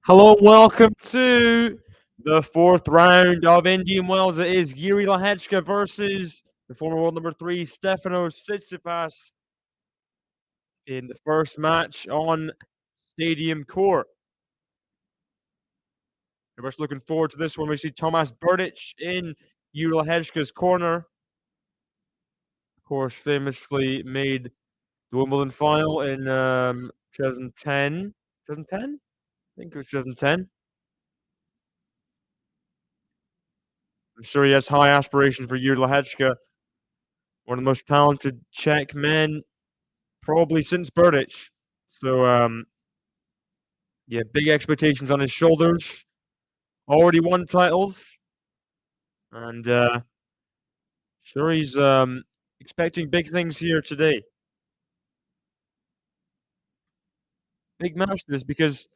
Hello, welcome to the fourth round of Indian Wells. It is Jiri Lehecka versus the former world number 3 Stefanos Tsitsipas in the first match on Stadium Court. We're just looking forward to this one. We see Tomas Berdych in Jiri Lehecka's corner. Of course, famously made the Wimbledon final in 2010. 2010? I think it was 2010. I'm sure he has high aspirations for Jiri Lehecka, one of the most talented Czech men probably since Berdych. So, yeah, big expectations on his shoulders. Already won titles, and sure he's expecting big things here today. Big match this because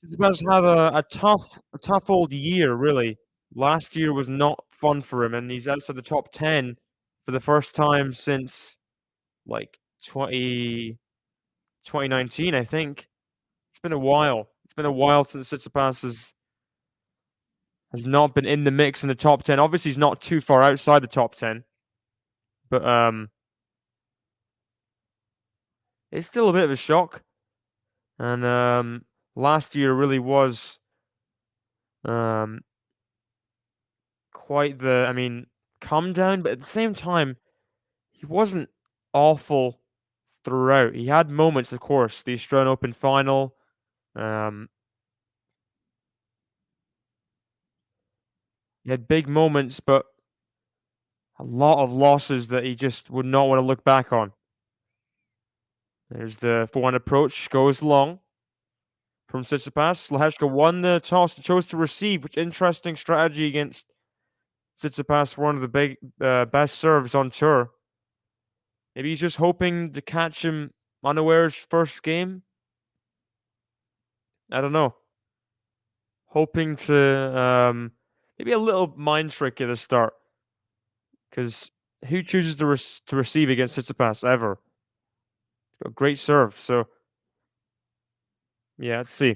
Tsitsipas had a tough old year. Really, last year was not fun for him, and he's outside the top 10 for the first time since like 2019, I think. It's been a while. It's been a while since Tsitsipas has not been in the mix in the top 10. Obviously, he's not too far outside the top 10, but it's still a bit of a shock. And last year really was quite the come down, but at the same time, he wasn't awful throughout. He had moments, of course, the Australian Open final. He had big moments, but a lot of losses that he just would not want to look back on. There's the forehand approach, goes long from Tsitsipas. Lehecka won the toss and chose to receive, which interesting strategy against Tsitsipas, one of the big best serves on tour. Maybe he's just hoping to catch him unawares first game. I don't know. Hoping to maybe a little mind trick at the start, because who chooses to receive against Tsitsipas ever? He's got a great serve, so yeah, let's see.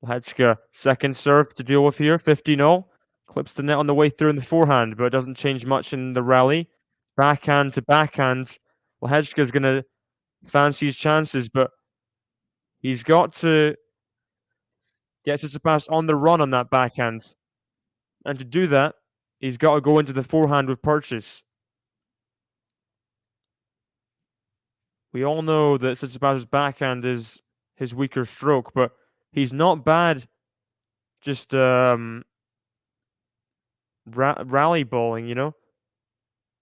Lehecka, second serve to deal with here, 50-0. Clips the net on the way through in the forehand, but it doesn't change much in the rally. Backhand to backhand. Lehecka's going to fancy his chances, but he's got to get Tsitsipas on the run on that backhand. And to do that, he's got to go into the forehand with purchase. We all know that Tsitsipas' backhand is his weaker stroke, but he's not bad just rally bowling, you know?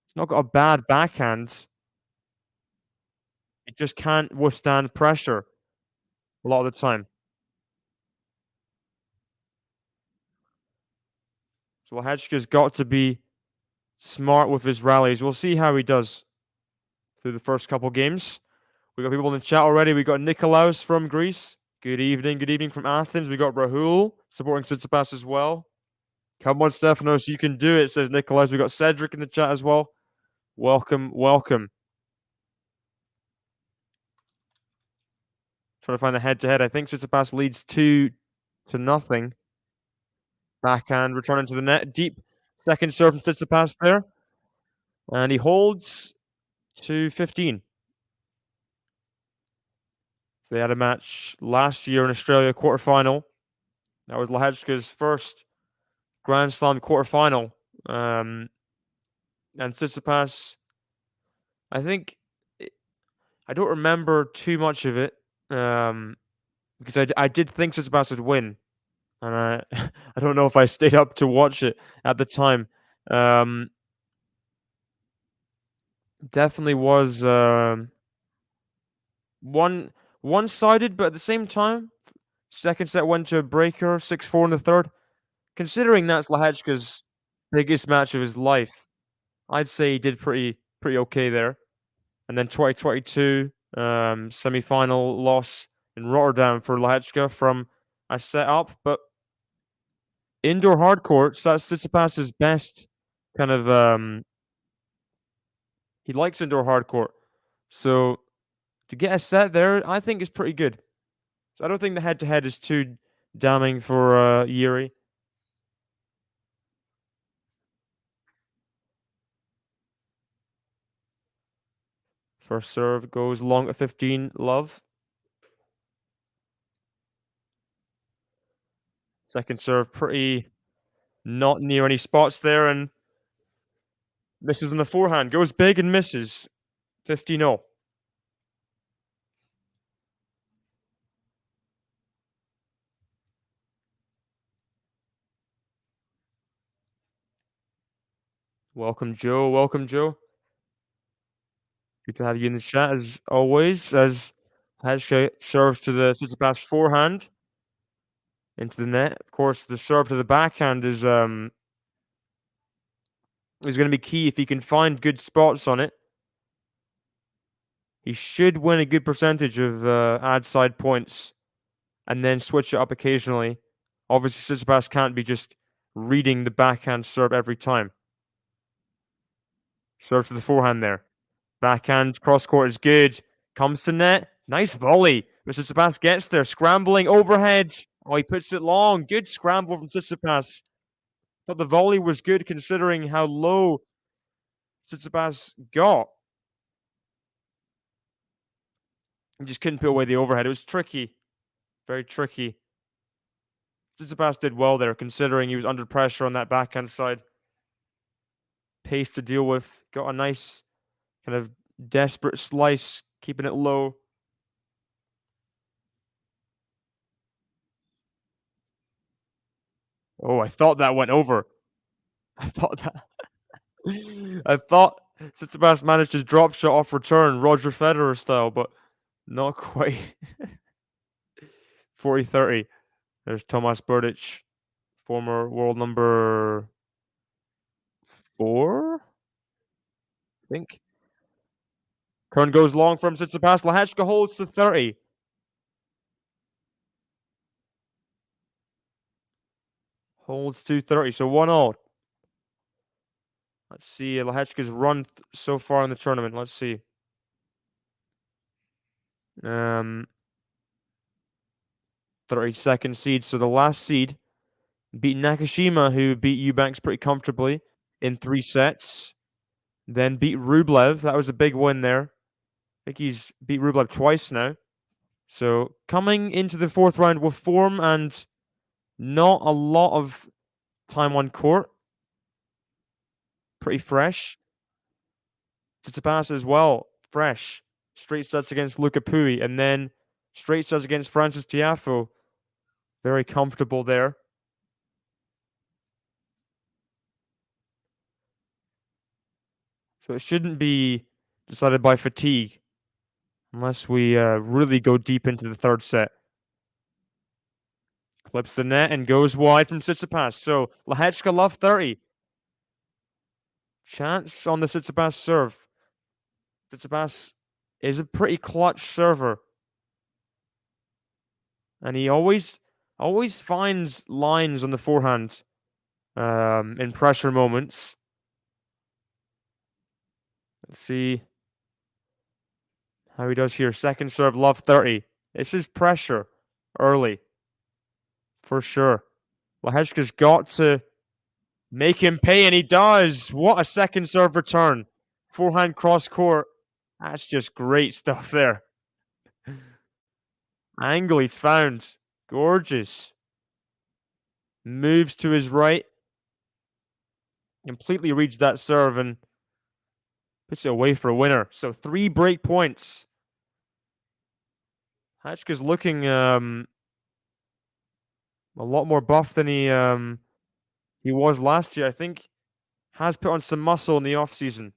He's not got a bad backhand. It just can't withstand pressure a lot of the time. So Lehecka's got to be smart with his rallies. We'll see how he does through the first couple games. We got people in the chat already. We got Nikolaos from Greece. Good evening. Good evening from Athens. We got Rahul supporting Tsitsipas as well. Come on, Stefanos, you can do it, says Nikolaos. We got Cedric in the chat as well. Welcome, welcome. Trying to find the head-to-head. I think Tsitsipas leads 2-0. Backhand returning to the net. Deep second serve from Tsitsipas there. And he holds to 15. So they had a match last year in Australia, quarterfinal. That was Lehecka's first Grand Slam quarterfinal. And Tsitsipas, I think, I don't remember too much of it, because I did think Tsitsipas would win. And I don't know if I stayed up to watch it at the time. Definitely was one-sided, but at the same time, second set went to a breaker, 6-4 in the third. Considering that's Lehecka's biggest match of his life, I'd say he did pretty okay there. And then 2022 semi-final loss in Rotterdam for Lehecka from a set up, but indoor hard courts, that's Tsitsipas's best kind of he likes indoor hard court. So to get a set there, I think is pretty good. So I don't think the head-to-head is too damning for Jiri. First serve goes long at 15, love. Second serve, pretty not near any spots there, and misses on the forehand. Goes big and misses. 15-0. Welcome, Joe. Welcome, Joe. Good to have you in the chat as always. As Lehecka serves to the Tsitsipas forehand into the net. Of course, the serve to the backhand is going to be key if he can find good spots on it. He should win a good percentage of ad side points and then switch it up occasionally. Obviously, Tsitsipas can't be just reading the backhand serve every time. Serve to the forehand there. Backhand cross court is good. Comes to net. Nice volley. But Tsitsipas gets there. Scrambling overhead. Oh, he puts it long. Good scramble from Tsitsipas. Thought the volley was good considering how low Tsitsipas got. He just couldn't put away the overhead. It was tricky. Very tricky. Tsitsipas did well there considering he was under pressure on that backhand side. Pace to deal with. Got a nice kind of desperate slice, keeping it low. Oh, I thought that went over. I thought Tsitsipas managed his drop shot off return, Roger Federer style, but not quite. 40-30. There's Tomas Berdych, former world number 4, I think. Turn goes long from Tsitsipas. Lehecka holds to 30. Holds to 30, so 1-all. Let's see Lehecka's run so far in the tournament. Let's see. 32nd seed. So the last seed beat Nakashima, who beat Eubanks pretty comfortably in 3 sets. Then beat Rublev. That was a big win there. I think he's beat Rublev twice now. So coming into the 4th round with form and not a lot of time on court. Pretty fresh. Tsitsipas as well. Fresh. Straight sets against Luca Pui. And then straight sets against Francis Tiafoe. Very comfortable there. So it shouldn't be decided by fatigue. Unless we really go deep into the 3rd set. Clips the net and goes wide from Tsitsipas. So Lehecka love 30. Chance on the Tsitsipas serve. Tsitsipas is a pretty clutch server. And he always finds lines on the forehand in pressure moments. Let's see how he does here. Second serve, love 30. This is pressure early. For sure. Lehecka's got to make him pay, and he does. What a second serve return. Forehand cross court. That's just great stuff there. Angle he's found. Gorgeous. Moves to his right. Completely reads that serve and puts it away for a winner. So 3 break points. Lehecka's looking a lot more buff than he was last year. I think has put on some muscle in the off season.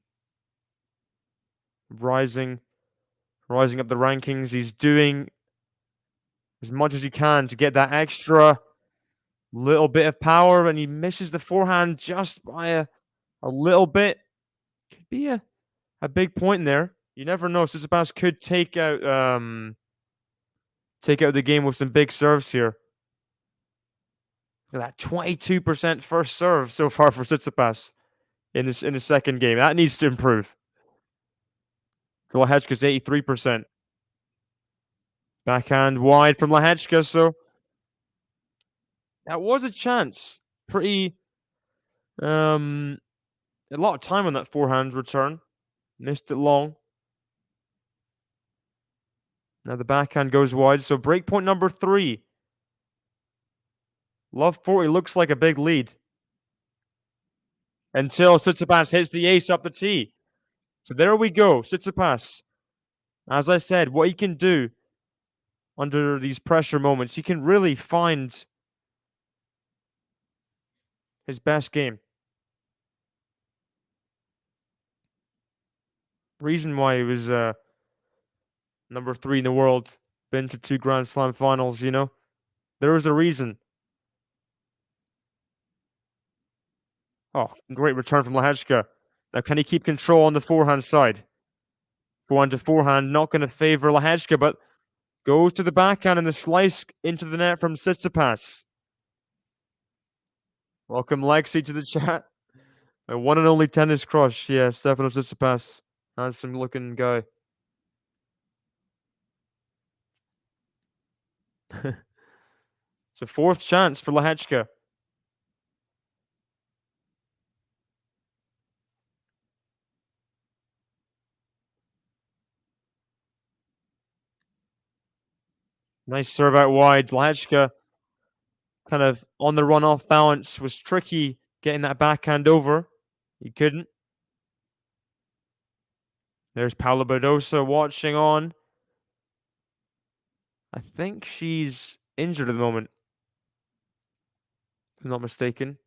Rising up the rankings. He's doing as much as he can to get that extra little bit of power, and he misses the forehand just by a little bit. Could be a big point there. You never know. Tsitsipas could take out the game with some big serves here. Look at that 22% first serve so far for Tsitsipas in the second game. That needs to improve. Lehecka's 83%. Backhand wide from Lehecka, so that was a chance. Pretty, a lot of time on that forehand return. Missed it long. Now the backhand goes wide, so breakpoint number 3. Love 40 looks like a big lead. Until Tsitsipas hits the ace up the tee. So there we go, Tsitsipas. As I said, what he can do under these pressure moments, he can really find his best game. Reason why he was number 3 in the world, been to 2 Grand Slam finals, you know? There was a reason. Oh, great return from Lehecka. Now, can he keep control on the forehand side? Forehand to forehand, not going to favour Lehecka, but goes to the backhand and the slice into the net from Tsitsipas. Welcome, Lexi, to the chat. My one and only tennis crush. Yeah, Stefanos Tsitsipas. Handsome looking guy. It's a 4th chance for Lehecka. Nice serve out wide. Lehecka kind of on the run off balance. Was tricky getting that backhand over. He couldn't. There's Paula Badosa watching on. I think she's injured at the moment, if I'm not mistaken.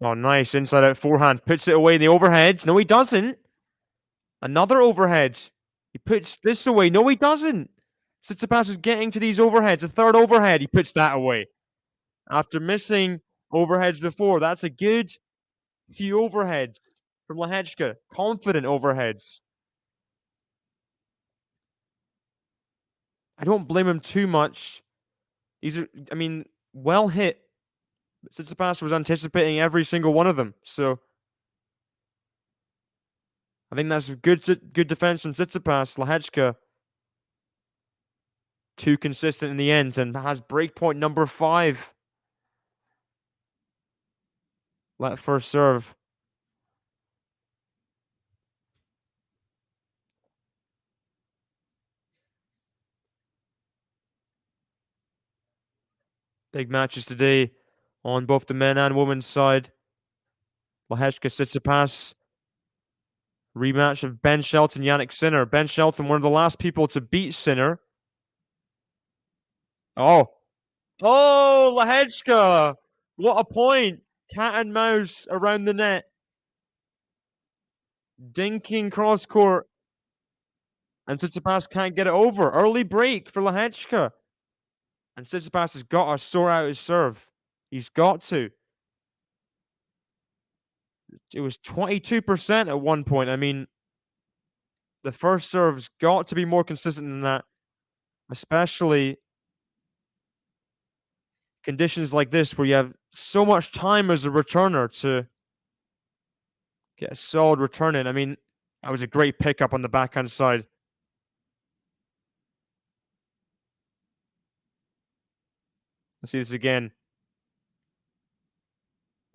Oh, nice. Inside out forehand. Puts it away in the overhead. No, he doesn't. Another overhead. He puts this away. No, he doesn't. Tsitsipas is getting to these overheads. A third overhead. He puts that away. After missing overheads before, that's a good few overheads from Lehecka. Confident overheads. I don't blame him too much. These are, I mean, well hit. Tsitsipas was anticipating every single one of them. So I think that's good defense from Tsitsipas. Lehecka, too consistent in the end and has breakpoint number 5. Let first serve. Big matches today on both the men and women's side. Lehecka Tsitsipas. Rematch of Ben Shelton, Yannick Sinner. Ben Shelton, one of the last people to beat Sinner. Oh. Oh, Lehecka. What a point. Cat and mouse around the net. Dinking cross court. And Tsitsipas can't get it over. Early break for Lehecka. And Tsitsipas has got to sort out his serve. He's got to. It was 22% at one point. I mean, the first serve's got to be more consistent than that. Especially conditions like this where you have so much time as a returner to get a solid return in. I mean, that was a great pickup on the backhand side. Let's see this again.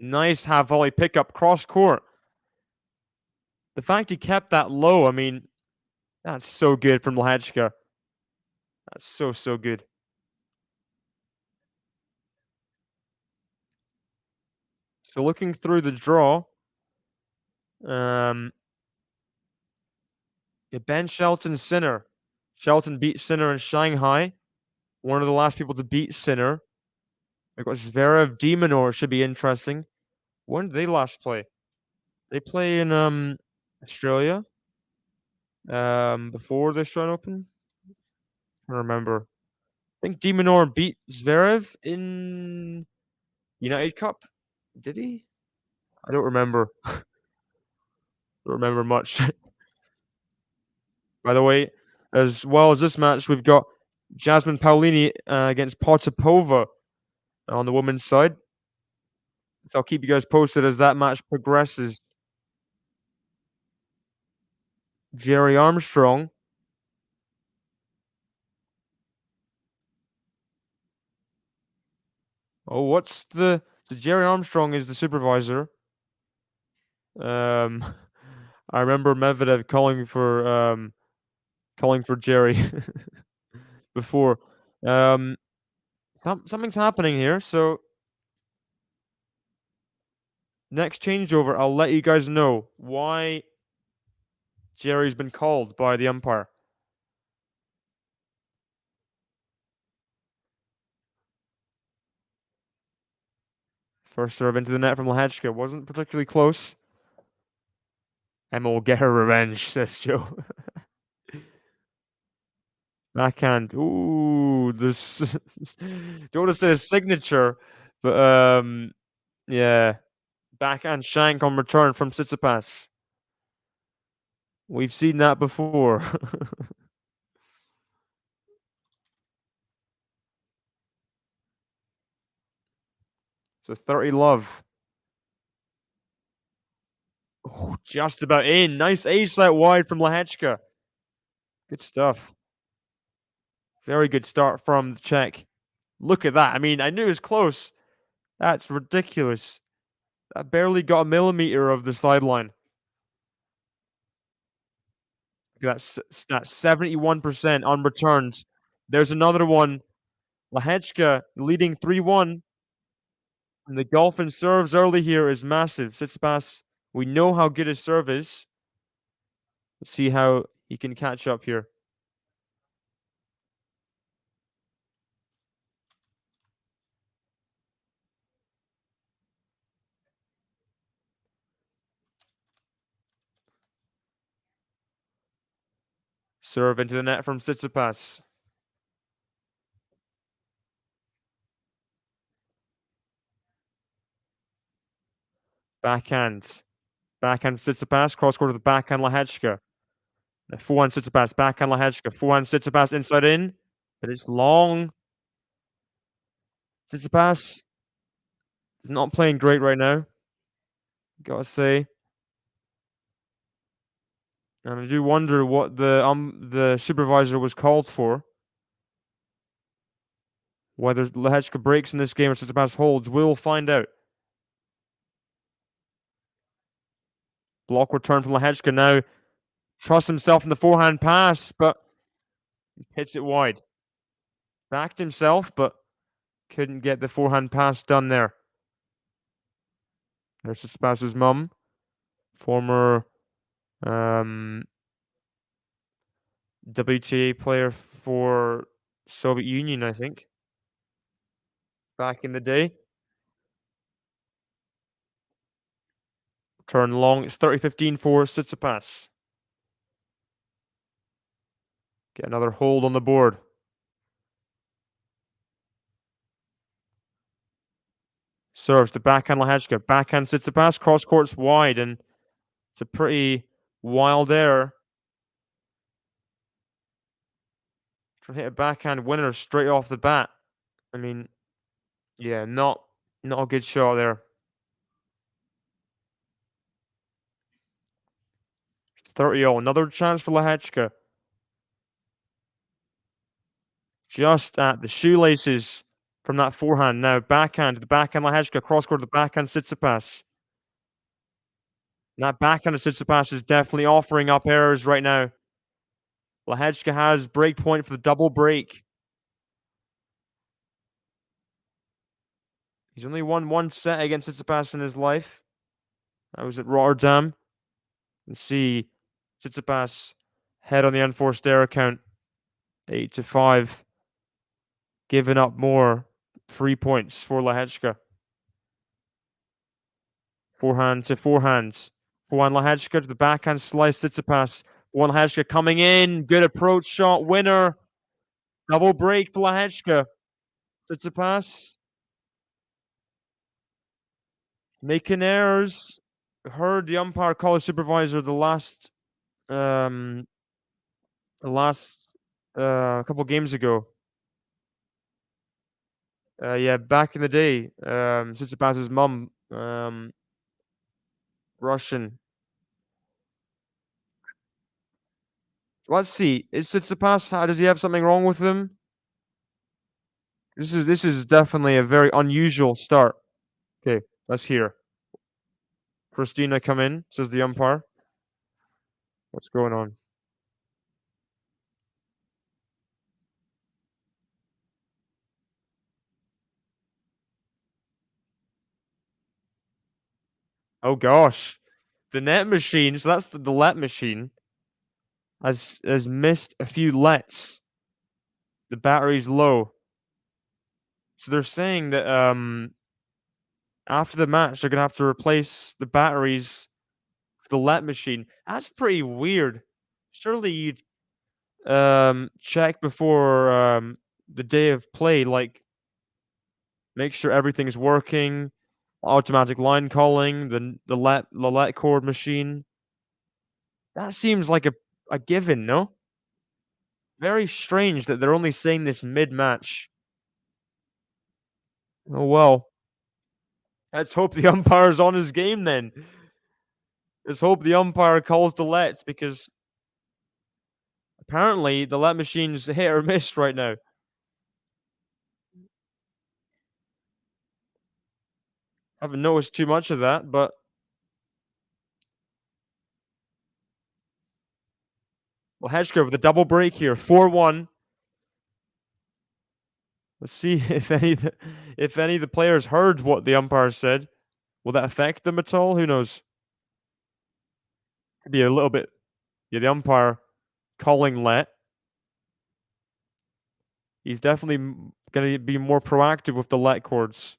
Nice half volley pickup cross court. The fact he kept that low, I mean, that's so good from Lehecka. That's so good. So looking through the draw, Ben Shelton Sinner. Shelton beat Sinner in Shanghai. One of the last people to beat Sinner. We've got Zverev Demonor, should be interesting. When did they last play? They play in Australia. Before the Australian Open. I don't remember. I think Demonor beat Zverev in United Cup. Did he? I don't remember. Don't remember much. By the way, as well as this match, we've got Jasmine Paolini against Potapova on the women's side. So I'll keep you guys posted as that match progresses. Jerry Armstrong. Oh, what's the Jerry Armstrong is the supervisor. Um, I remember Medvedev calling for Jerry before. Um, something's happening here. So next changeover, I'll let you guys know why Jerry's been called by the umpire. First serve into the net from Lehecka. Wasn't particularly close. Emma will get her revenge, says Joe. Backhand. Ooh, this don't want to say a signature, but yeah. Backhand shank on return from Tsitsipas. We've seen that before. So 30 love. Oh, just about in. Nice ace out wide from Lehecka. Good stuff. Very good start from the Czech. Look at that. I mean, I knew it was close. That's ridiculous. That barely got a millimeter of the sideline. That's 71% on returns. There's another one. Lehecka leading 3-1. And the golf serves early here is massive. Tsitsipas, we know how good his serve is. Let's see how he can catch up here. Serve into the net from Tsitsipas. Backhand. Backhand Tsitsipas. Cross court to the backhand Lehecka. Forehand Tsitsipas. Backhand Lehecka. Forehand Tsitsipas inside in. But it's long. Tsitsipas is not playing great right now. Gotta say. And I do wonder what the supervisor was called for. Whether Lehecka breaks in this game or Tsitsipas holds, we'll find out. Block return from Lehecka now. Trusts himself in the forehand pass, but hits it wide. Backed himself, but couldn't get the forehand pass done there. There's Tsitsipas's mum, former WTA player for Soviet Union, I think, back in the day. Turn long. It's 30-15 for Tsitsipas. Get another hold on the board. Serves to backhand Lehecka. Backhand Tsitsipas. Cross court's wide, and it's a pretty wild error. To hit a backhand winner straight off the bat. I mean, yeah, not a good shot there. It's 30-0. Another chance for Lehecka. Just at the shoelaces from that forehand. Now backhand to the backhand Lehecka. Cross court to the backhand Tsitsipas. That backhand of Tsitsipas is definitely offering up errors right now. Lehecka has break point for the double break. He's only won one set against Tsitsipas in his life. That was at Rotterdam. You can see Tsitsipas head on the unforced error count. 8-5. Giving up more 3 points for Lehecka. Forehand to forehands. Forehand Lehecka to the backhand slice. Tsitsipas. One Lehecka coming in. Good approach shot. Winner. Double break for Lehecka. Tsitsipas making errors. Heard the umpire call a supervisor the last couple games ago. Yeah, back in the day, Tsitsipas's mum, Russian. Let's see. Is Tsitsipas? How does he have something wrong with him? This is definitely a very unusual start. Okay, let's hear. Christina, come in, says the umpire. What's going on? Oh gosh. The net machine, so that's the let machine, has missed a few lets. The battery's low. So they're saying that after the match they're gonna have to replace the batteries for the let machine. That's pretty weird. Surely you'd check before the day of play, like make sure everything's working, automatic line calling, the let cord machine. That seems like a given, no? Very strange that they're only saying this mid-match. Oh, well. Let's hope the umpire's on his game then. Let's hope the umpire calls the lets because apparently the let machine's hit or miss right now. Haven't noticed too much of that, but Lehecka with a double break here, 4-1. Let's see if any of the players heard what the umpire said. Will that affect them at all? Who knows? Could be a little bit. Yeah, the umpire calling let. He's definitely going to be more proactive with the let chords.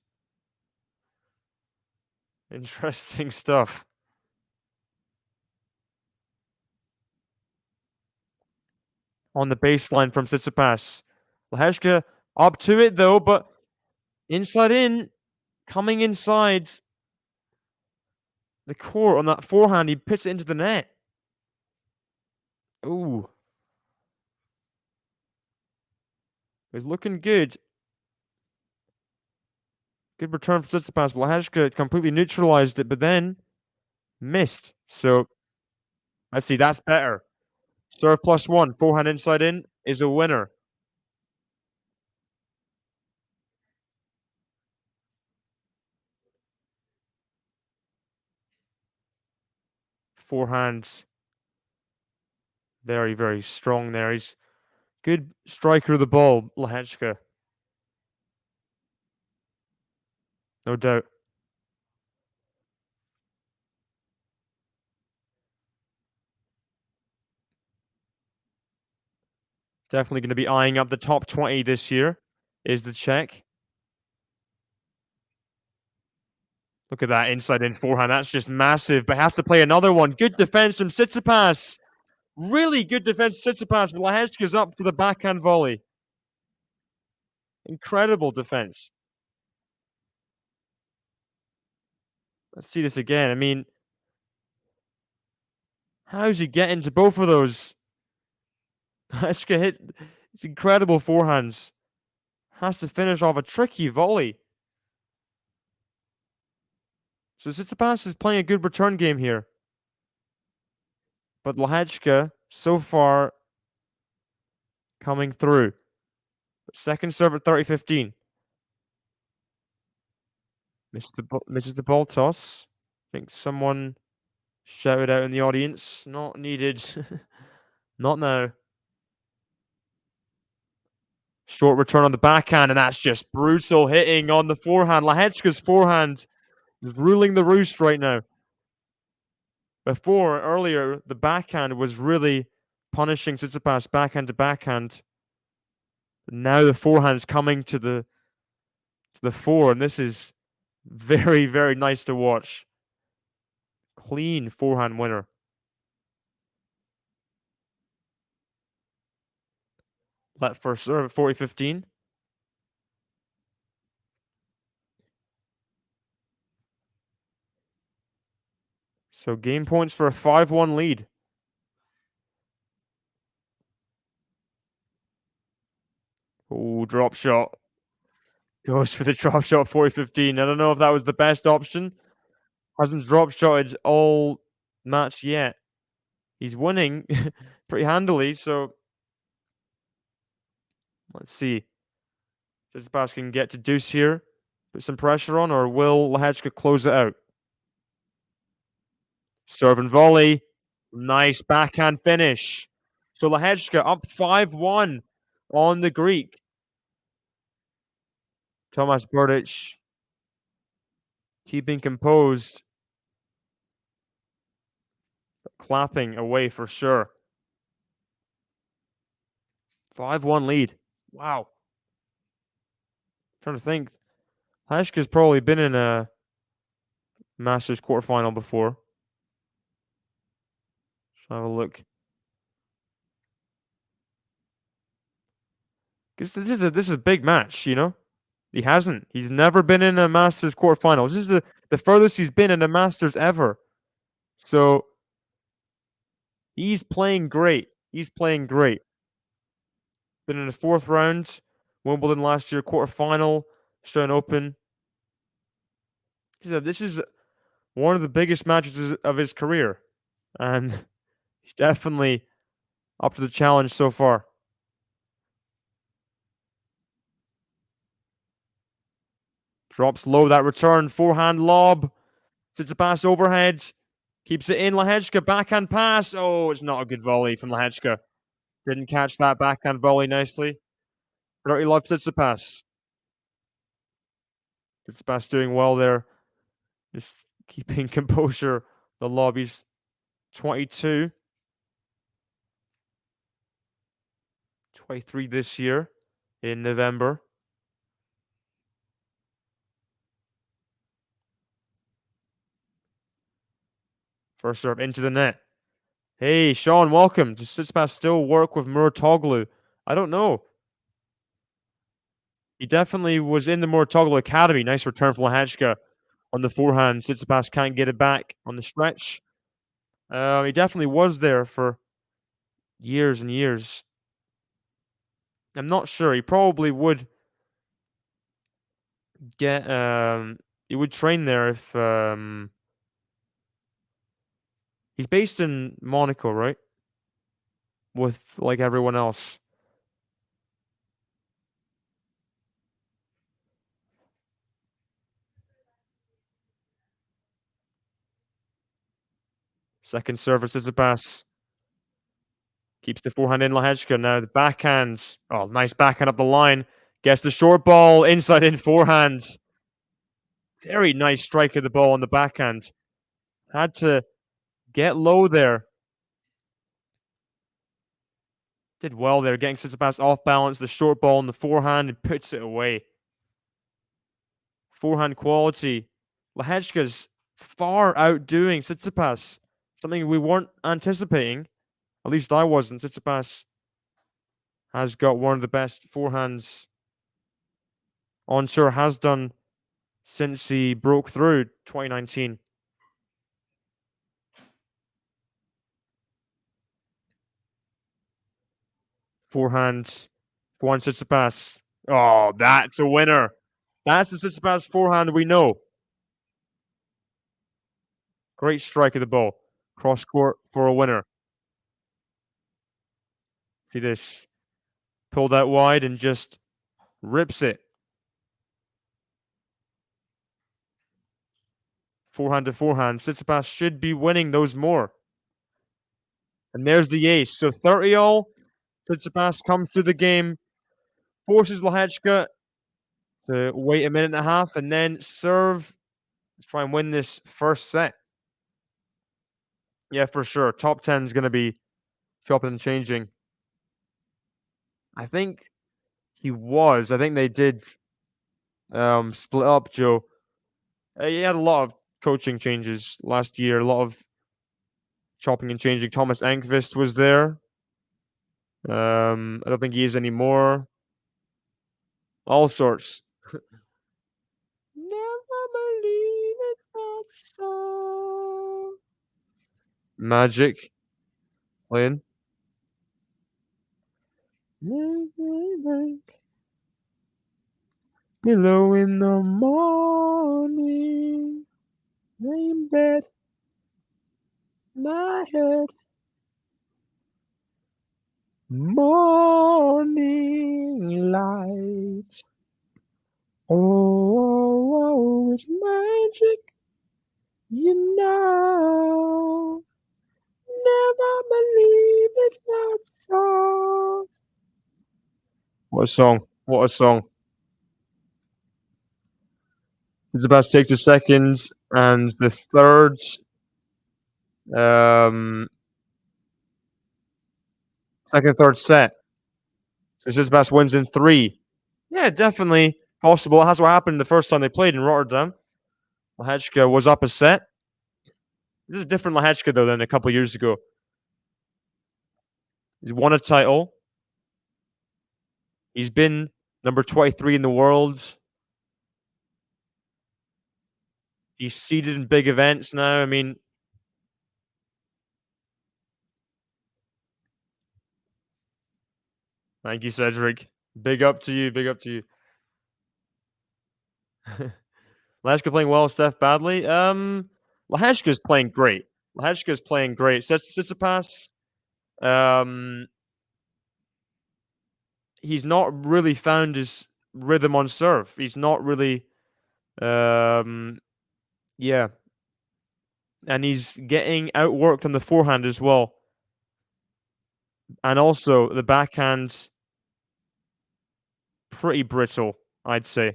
Interesting stuff. On the baseline from Tsitsipas. Lehecka up to it though, but inside in, coming inside the court on that forehand, he puts it into the net. Ooh. It was looking good. Good return for Tsitsipas. Lehecka completely neutralized it, but then missed. So let's see, that's better. Serve +1, forehand inside in is a winner. Forehands very, very strong there. He's good striker of the ball, Lehecka. No doubt. Definitely going to be eyeing up the top 20 this year, is the Czech. Look at that inside in forehand. That's just massive, but has to play another one. Good defense from Tsitsipas. Really good defense from Tsitsipas. Lehecka's up for the backhand volley. Incredible defense. Let's see this again. I mean, how's he get into both of those? Lehecka hit it's incredible forehands. Has to finish off a tricky volley. So Tsitsipas is playing a good return game here. But Lehecka, so far, coming through. Second serve at 30-15. Misses the ball toss. I think someone shouted out in the audience. Not needed. Not now. Short return on the backhand, and that's just brutal hitting on the forehand. Lehecka's forehand is ruling the roost right now. Earlier, the backhand was really punishing Tsitsipas backhand to backhand. But now the forehand's coming to the fore, and this is very, very nice to watch. Clean forehand winner. Let first serve at 40-15. So game points for a 5-1 lead. Oh, drop shot. Goes for the drop shot 40-15. I don't know if that was the best option. Hasn't drop shotted all match yet. He's winning pretty handily, so let's see. Tsitsipas can get to deuce here, put some pressure on, or will Lehecka close it out? Serve and volley. Nice backhand finish. So Lehecka up 5-1 on the Greek. Tomas Berdych keeping composed. Clapping away for sure. 5-1 lead. Wow. Trying to think. Lehecka's probably been in a Masters quarterfinal before. Let's have a look. Because this is a big match, you know? He hasn't. He's never been in a Masters quarterfinal. This is the furthest he's been in a Masters ever. So he's playing great. He's playing great. Been in the 4th round, Wimbledon last year, quarterfinal, Australian Open. This is one of the biggest matches of his career, and he's definitely up to the challenge so far. Drops low that return, forehand lob. Tsitsipas overhead. Keeps it in. Lehecka, backhand pass. Oh, it's not a good volley from Lehecka. Didn't catch that backhand volley nicely. 30 love Tsitsipas. Tsitsipas doing well there. Just keeping composure. The lob, he's 22. 23 this year in November. First serve into the net. Hey, Sean, welcome. Does Tsitsipas still work with Muratoglu? I don't know. He definitely was in the Muratoglu Academy. Nice return from Lehecka on the forehand. Tsitsipas can't get it back on the stretch. He definitely was there for years and years. I'm not sure. He probably would get he would train there if he's based in Monaco, right? With like everyone else. Second serve for Tsitsipas. Keeps the forehand in Lehecka. Now the backhand. Oh, nice backhand up the line. Gets the short ball inside in forehand. Very nice strike of the ball on the backhand. Had to get low there. Did well there, getting Tsitsipas off balance. The short ball on the forehand and puts it away. Forehand quality. Lehecka's far outdoing Tsitsipas. Something we weren't anticipating. At least I wasn't. Tsitsipas has got one of the best forehands onshore, has done since he broke through 2019. Forehand Tsitsipas. Oh, that's a winner. That's the Tsitsipas forehand we know. Great strike of the ball. Cross court for a winner. See this. Pulled out wide and just rips it. Forehand to forehand. Tsitsipas should be winning those more. And there's the ace. So 30-all. Tsitsipas comes to the game, forces Lehecka to wait a minute and a half and then serve. Let's try and win this first set. Yeah, for sure. Top 10 is going to be chopping and changing. I think he was. I think they did split up, Joe. He had a lot of coaching changes last year, a lot of chopping and changing. Thomas Enqvist was there. I don't think he is anymore. All sorts. Never believe it, that's so. Magic playing. Below in the morning, lay in bed, my head. Morning light. Oh, oh, oh, it's magic, you know. Never believe it's not so. What a song. What a song. Tsitsipas takes the second and the third. Um, Second, third set. So Tsitsipas wins in 3. Yeah, definitely possible. That's what happened the first time they played in Rotterdam. Lehecka was up a set. This is a different Lehecka, though, than a couple years ago. He's won a title. He's been number 23 in the world. He's seeded in big events now. I mean, thank you, Cedric. Big up to you. Big up to you. Lehecka playing well, Steph badly. Lehecka's playing great. Lehecka's playing great. Tsitsipas, um, he's not really found his rhythm on serve. He's not really, yeah, and he's getting outworked on the forehand as well, and also the backhand pretty brittle, I'd say.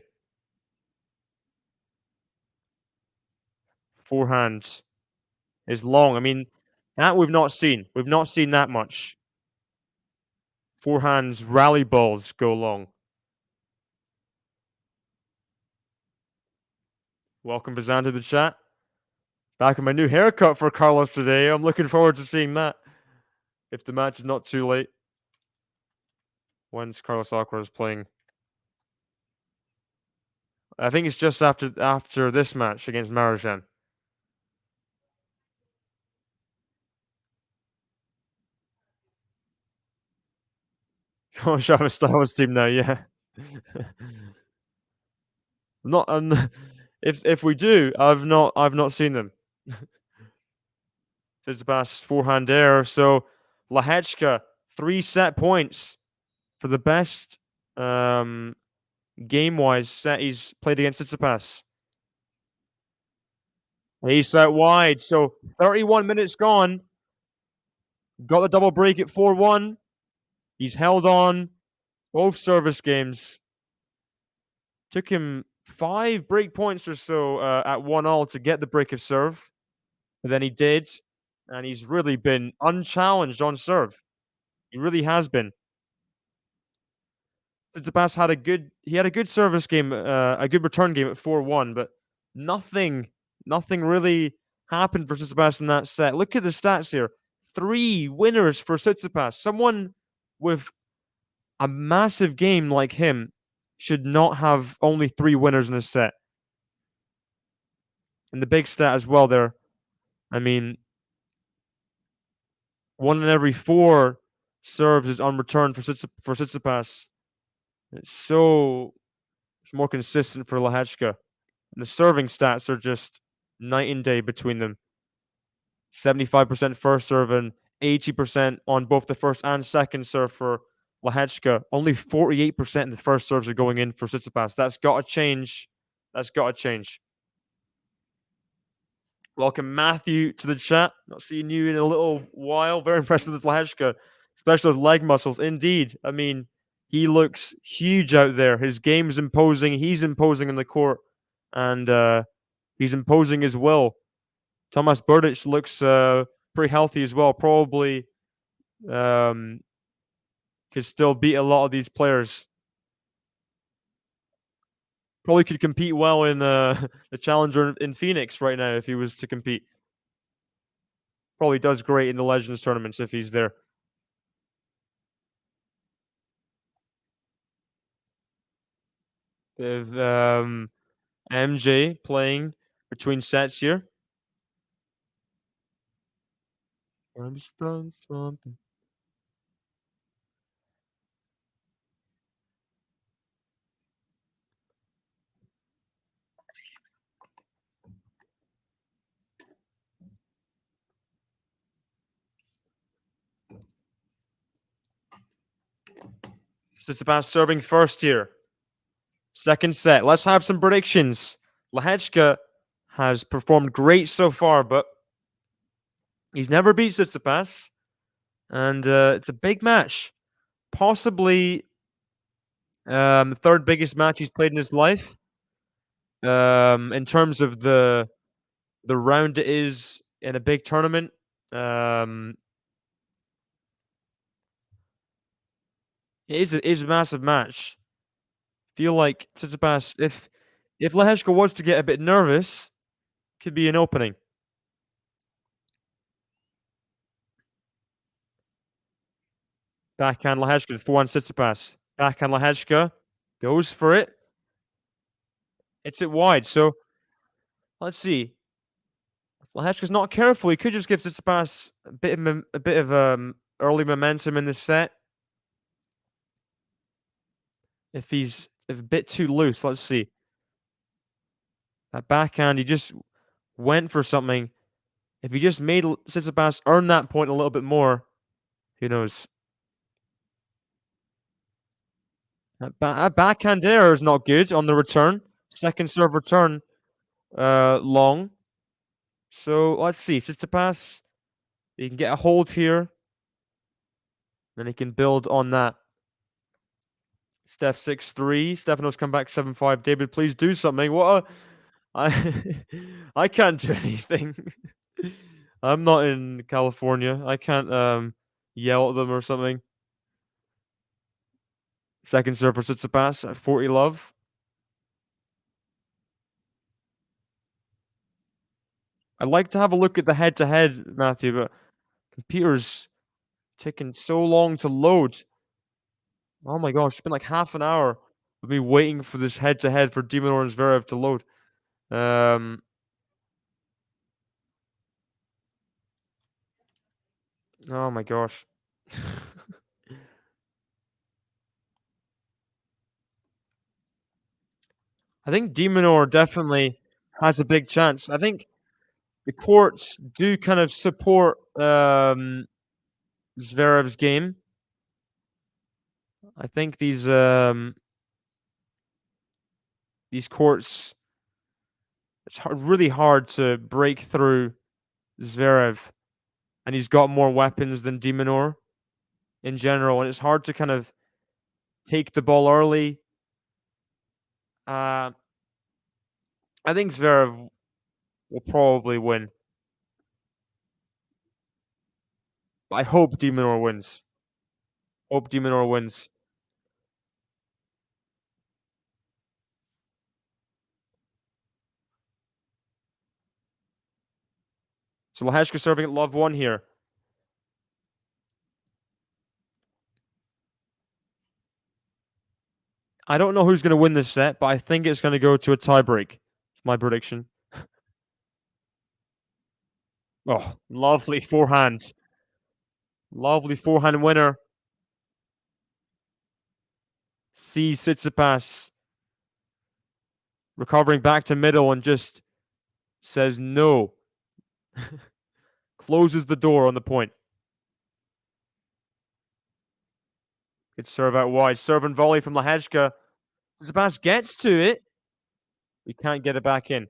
Forehand is long. I mean, that we've not seen. We've not seen that much. Forehands rally balls go long. Welcome Bazan to the chat. Back in my new haircut for Carlos today. I'm looking forward to seeing that. If the match is not too late. When's Carlos Alcaraz playing? I think it's just after this match against Marajan. Oh, Chavez Styles team now, yeah. Not if we do, I've not seen them. Tsitsipas forehand air. So Lehecka 3 set points for the best game wise set he's played against Tsitsipas. He's out wide. So 31 minutes gone. Got the double break at 4-1. He's held on both service games. Took him 5 break points or so at 1-all to get the break of serve. But then he did. And he's really been unchallenged on serve. He really has been. Tsitsipas had a good service game, a good return game at 4-1, but nothing really happened for Tsitsipas in that set. Look at the stats here. 3 winners for Tsitsipas. Someone with a massive game like him should not have only 3 winners in a set. And the big stat as well there. I mean, 1 in every 4 serves is unreturned for Tsitsipas. It's so more consistent for Lehecka. And the serving stats are just night and day between them. 75% first serve and 80% on both the first and second serve for Lehecka. Only 48% of the first serves are going in for Tsitsipas. That's got to change. That's got to change. Welcome, Matthew, to the chat. Not seeing you in a little while. Very impressed with Lehecka, especially those leg muscles. Indeed. I mean, he looks huge out there. His game's imposing. He's imposing in the court. And he's imposing as well. Tomas Berdych looks pretty healthy as well. Probably could still beat a lot of these players. Probably could compete well in the Challenger in Phoenix right now if he was to compete. Probably does great in the Legends tournaments if he's there. With MJ playing between sets here. Tsitsipas serving first here. Second set. Let's have some predictions. Lehecka has performed great so far, but he's never beat Tsitsipas. And it's a big match. Possibly third biggest match he's played in his life. In terms of the round it is in a big tournament. It is a massive match. Feel like Tsitsipas, if Lehecka was to get a bit nervous, could be an opening. Backhand Lehecka, 4-1 Tsitsipas. Backhand Lehecka goes for it. Hits it wide. So let's see. If Lehecka's not careful, he could just give Tsitsipas a bit of early momentum in this set. If he's a bit too loose, let's see. That backhand, he just went for something. If he just made Tsitsipas earn that point a little bit more, who knows? That backhand error is not good on the return. Second serve return, long. So let's see. Tsitsipas, he can get a hold here. Then he can build on that. Steph 6-3. Stefanos come back 7-5. David, please do something. What I can't do anything. I'm not in California. I can't yell at them or something. Second serve for Tsitsipas at 40 love. I'd like to have a look at the head-to-head, Matthew, but computer's taking so long to load. Oh my gosh, it's been like half an hour of me waiting for this head-to-head for de Minaur and Zverev to load. Oh my gosh. I think de Minaur definitely has a big chance. I think the courts do kind of support Zverev's game. I think these courts, it's really hard to break through Zverev, and he's got more weapons than de Minaur in general, and it's hard to kind of take the ball early. I think Zverev will probably win. I hope de Minaur wins. Hope de Minaur wins. So Lehecka serving at love 1 here. I don't know who's going to win this set, but I think it's going to go to a tiebreak. It's my prediction. Oh, lovely forehand. Lovely forehand winner. Sees Tsitsipas recovering back to middle and just says no. Closes the door on the point. Good serve out wide. Serve and volley from Lehecka. Tsitsipas gets to it. He can't get it back in.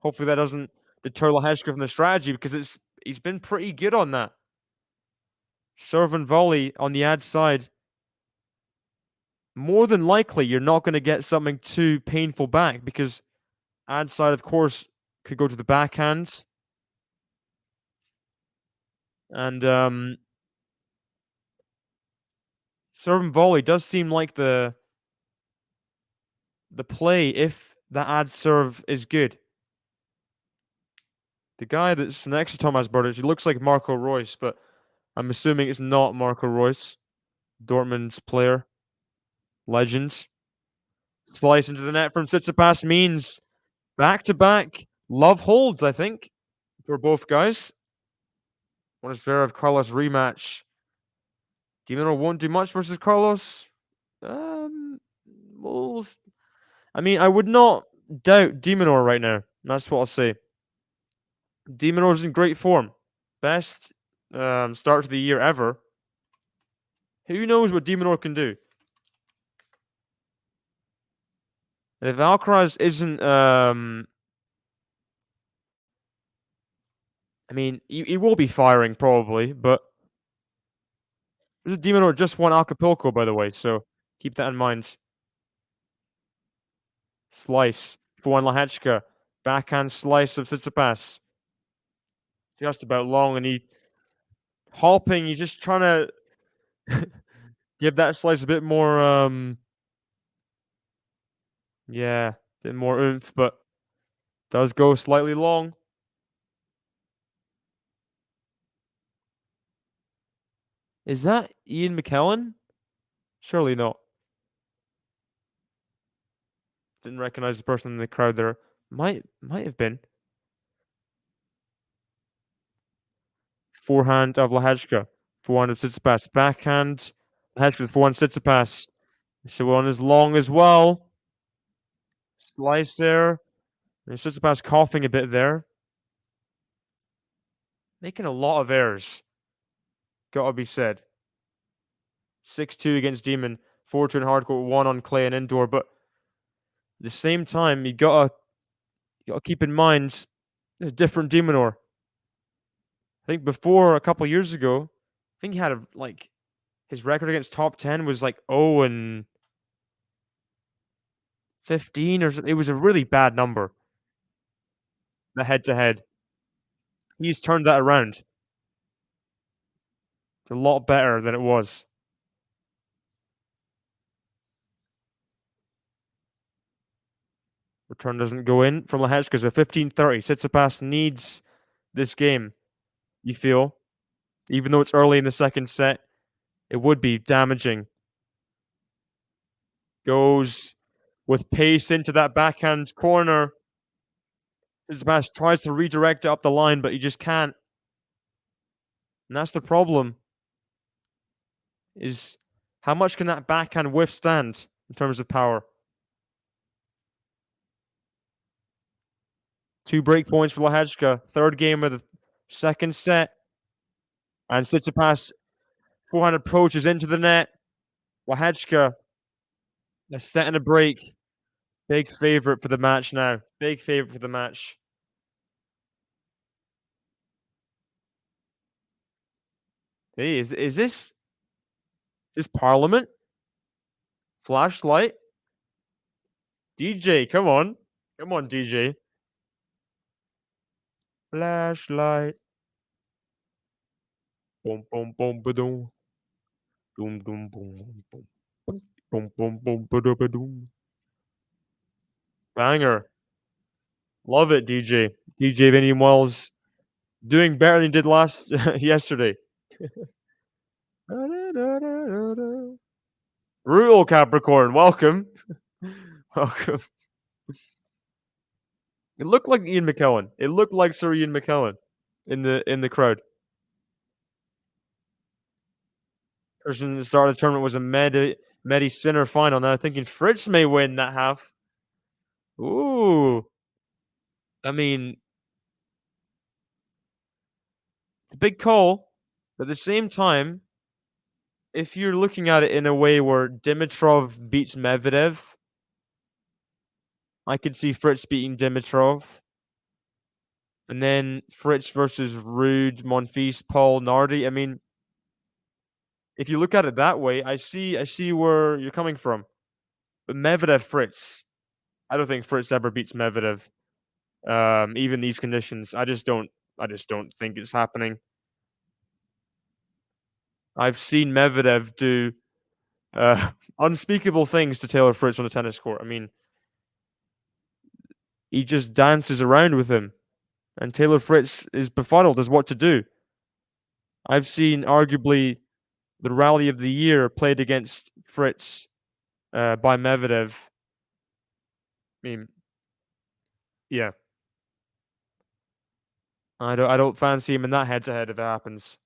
Hopefully that doesn't deter Lehecka from the strategy, because he's been pretty good on that. Serve and volley on the ad side. More than likely, you're not going to get something too painful back, because ad side, of course, could go to the backhand. And serve and volley does seem like the play if the ad serve is good. The guy that's next to Thomas Berdych, he looks like Marco Reus, but I'm assuming it's not Marco Reus. Dortmund's player. Legend. Slice into the net from Tsitsipas means back-to-back love holds, I think, for both guys. One is Zverev Carlos rematch. de Minaur won't do much versus Carlos. Well, I mean, I would not doubt de Minaur right now. That's what I'll say. De Minaur's in great form. Best start to the year ever. Who knows what de Minaur can do? And if Alcaraz isn't, I mean, he will be firing probably, but de Minaur just won Acapulco, by the way, so keep that in mind. Slice for one Lehecka. Backhand slice of Tsitsipas. Just about long, and he hopping. He's just trying to give that slice a bit more, yeah, a bit more oomph, but does go slightly long. Is that Ian McKellen? Surely not. Didn't recognize the person in the crowd there. Might have been. Forehand of Lehecka. Forehand of Tsitsipas. Backhand. Lehecka's forehand Tsitsipas. So one is long as well. Slice there. And Tsitsipas coughing a bit there. Making a lot of errors. Gotta be said. 6-2 against Demon. 4-2 in hardcourt, 1 on clay and indoor. But at the same time, you gotta keep in mind there's different de Minaur. I think before a couple years ago, I think he had his record against top 10 was like 0-15 or something. It was a really bad number. The head to head. He's turned that around. It's a lot better than it was. Return doesn't go in from Lehecka because a 15-30. Tsitsipas needs this game, you feel? Even though it's early in the second set, it would be damaging. Goes with pace into that backhand corner. Tsitsipas tries to redirect it up the line, but he just can't. And that's the problem. Is how much can that backhand withstand in terms of power? 2 break points for Lehecka. Third game of the second set. And Tsitsipas forehand approaches into the net. Lehecka, a set and a break. Big favorite for the match now. Big favorite for the match. Hey, is this Parliament? Flashlight? DJ, come on. Come on, DJ. Flashlight. Boom, boom, boom, ba-doom. Doom, doom, boom, boom, boom. Boom, boom, boom, ba-da-ba-doom. Banger. Love it, DJ. DJ Vinny Wells doing better than he did last yesterday. Brutal Capricorn, welcome. Welcome. It looked like Ian McKellen. It looked like Sir Ian McKellen in the crowd. Person at the start of the tournament was a Medi Sinner final. Now thinking Fritz may win that half. Ooh. I mean, it's a big call, but at the same time, if you're looking at it in a way where Dimitrov beats Medvedev, I could see Fritz beating Dimitrov. And then Fritz versus Rude, Monfils, Paul, Nardi. I mean, if you look at it that way, I see where you're coming from. But Medvedev, Fritz, I don't think Fritz ever beats Medvedev. Even these conditions, I just don't think it's happening. I've seen Medvedev do unspeakable things to Taylor Fritz on the tennis court. I mean, he just dances around with him, and Taylor Fritz is befuddled as what to do. I've seen arguably the rally of the year played against Fritz by Medvedev. I mean, yeah, I don't fancy him in that head-to-head if it happens.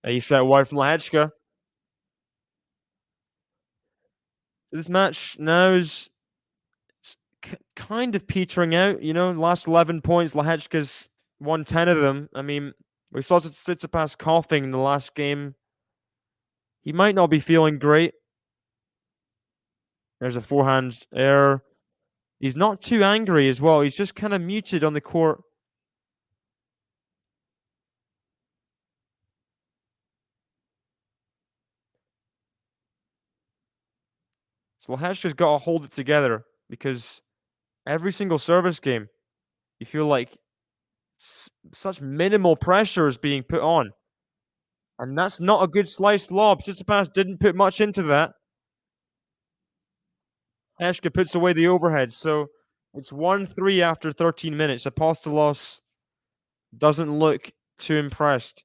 A set wide from Lehecka. This match now is kind of petering out. You know, last 11 points, Lehecka's won 10 of them. I mean, We saw Tsitsipas coughing in the last game. He might not be feeling great. There's a forehand error. He's not too angry as well. He's just kind of muted on the court. So Lehecka's got to hold it together because every single service game, you feel like such minimal pressure is being put on. And that's not a good sliced lob. Tsitsipas didn't put much into that. Lehecka puts away the overhead. So it's 1-3 after 13 minutes. Apostolos doesn't look too impressed.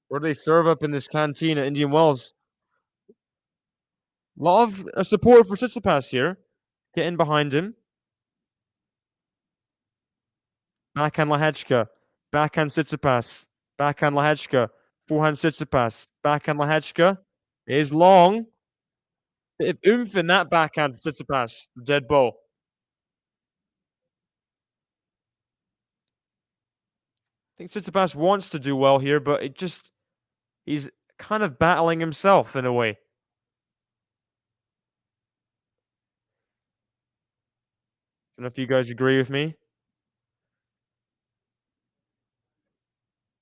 Where do they serve up in this canteen at Indian Wells? A lot of support for Tsitsipas here. Getting behind him. Backhand Lehecka. Backhand Tsitsipas. Backhand Lehecka. Forehand Tsitsipas. Backhand Lehecka is long. Bit of oomph in that backhand for Tsitsipas. The dead ball. I think Tsitsipas wants to do well here, but he's kind of battling himself in a way. Don't know if you guys agree with me.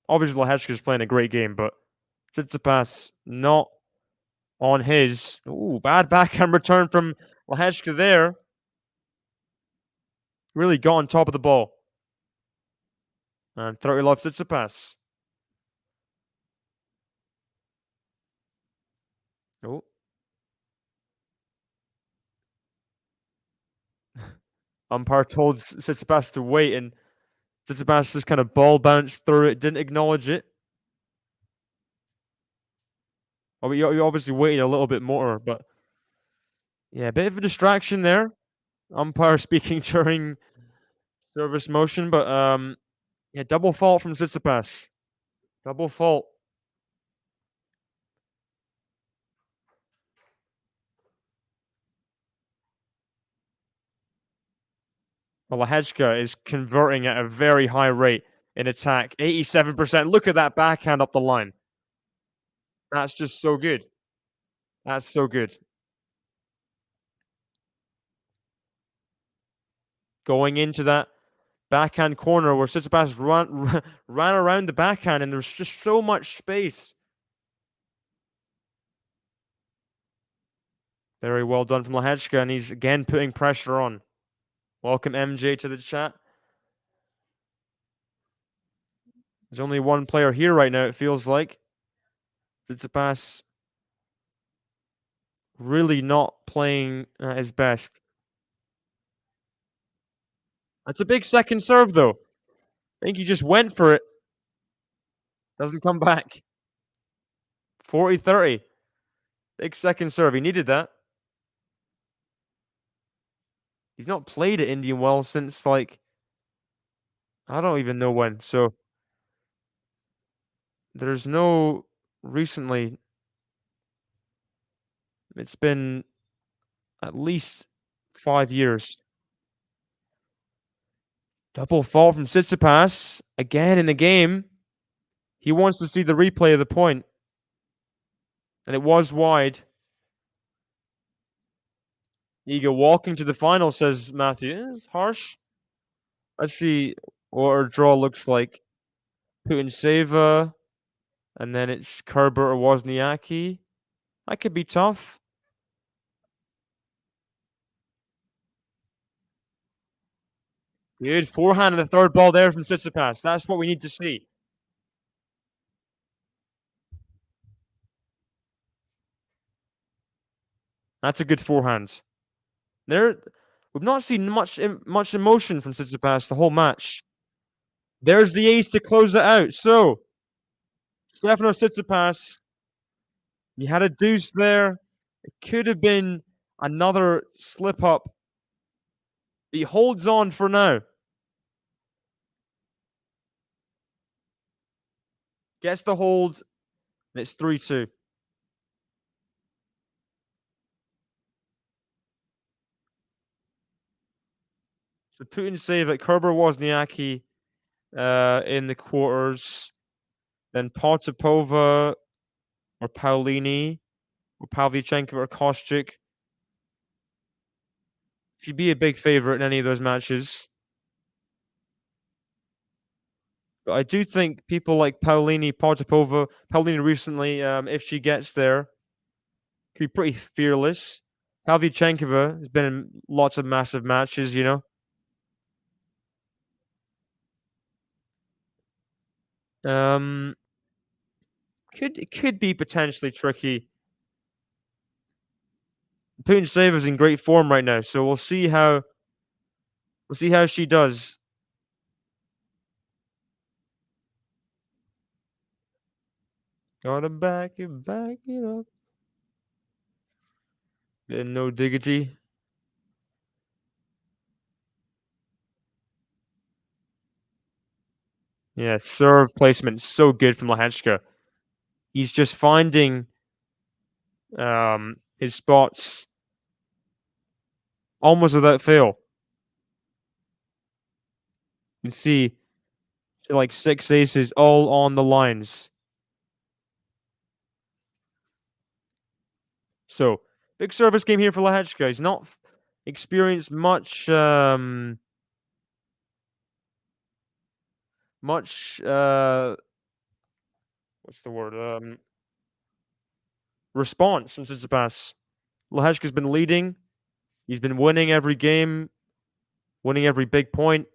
Obviously, Lehecka's playing a great game, but Tsitsipas not on his. Ooh, bad backhand return from Lehecka there. Really got on top of the ball. And 30 love Tsitsipas. Oh. Umpire told Tsitsipas to wait, and Tsitsipas just kind of ball bounced through it, didn't acknowledge it. Oh, you obviously waited a little bit more, but yeah, a bit of a distraction there. Umpire speaking during service motion, but yeah, double fault from Tsitsipas. Double fault. Well, Lehecka is converting at a very high rate in attack. 87%. Look at that backhand up the line. That's just so good. That's so good. Going into that backhand corner where Tsitsipas ran around the backhand, and there's just so much space. Very well done from Lehecka, and he's again putting pressure on. Welcome MJ to the chat. There's only one player here right now, it feels like. Tsitsipas really not playing at his best. That's a big second serve, though. I think he just went for it. Doesn't come back. 40-30. Big second serve. He needed that. He's not played at Indian Wells since, like, I don't even know when. So there's no recently. It's been at least 5 years. Double fault from Tsitsipas. Again in the game. He wants to see the replay of the point. And it was wide. Iga walking to the final, says Matthew. It's harsh. Let's see what our draw looks like. Putin-Seva. And then it's Kerber or Wozniacki. That could be tough. Good forehand and the third ball there from Tsitsipas. That's what we need to see. That's a good forehand. We've not seen much emotion from Tsitsipas the whole match. There's the ace to close it out. So, Stefanos Tsitsipas, he had a deuce there. It could have been another slip up. He holds on for now. Gets the hold, and it's 3-2. So Putin save it. Kerber Wozniacki in the quarters. Then Potapova or Paulini or Pavlyuchenkova or Kostyuk. She'd be a big favorite in any of those matches. But I do think people like Paulini, Potapova, Paulini recently, if she gets there, could be pretty fearless. Pavlyuchenkova has been in lots of massive matches, you know. Um, could be potentially tricky. Putintseva in great form right now, so we'll see how she does. Gotta back it up. And no diggity. Yeah, serve placement so good from Lehecka. He's just finding his spots almost without fail. You can see like 6 aces all on the lines. So big service game here for Lehecka. He's not experienced much what's the word? Response from Tsitsipas. Lehecka's been leading. He's been winning every game, winning every big point.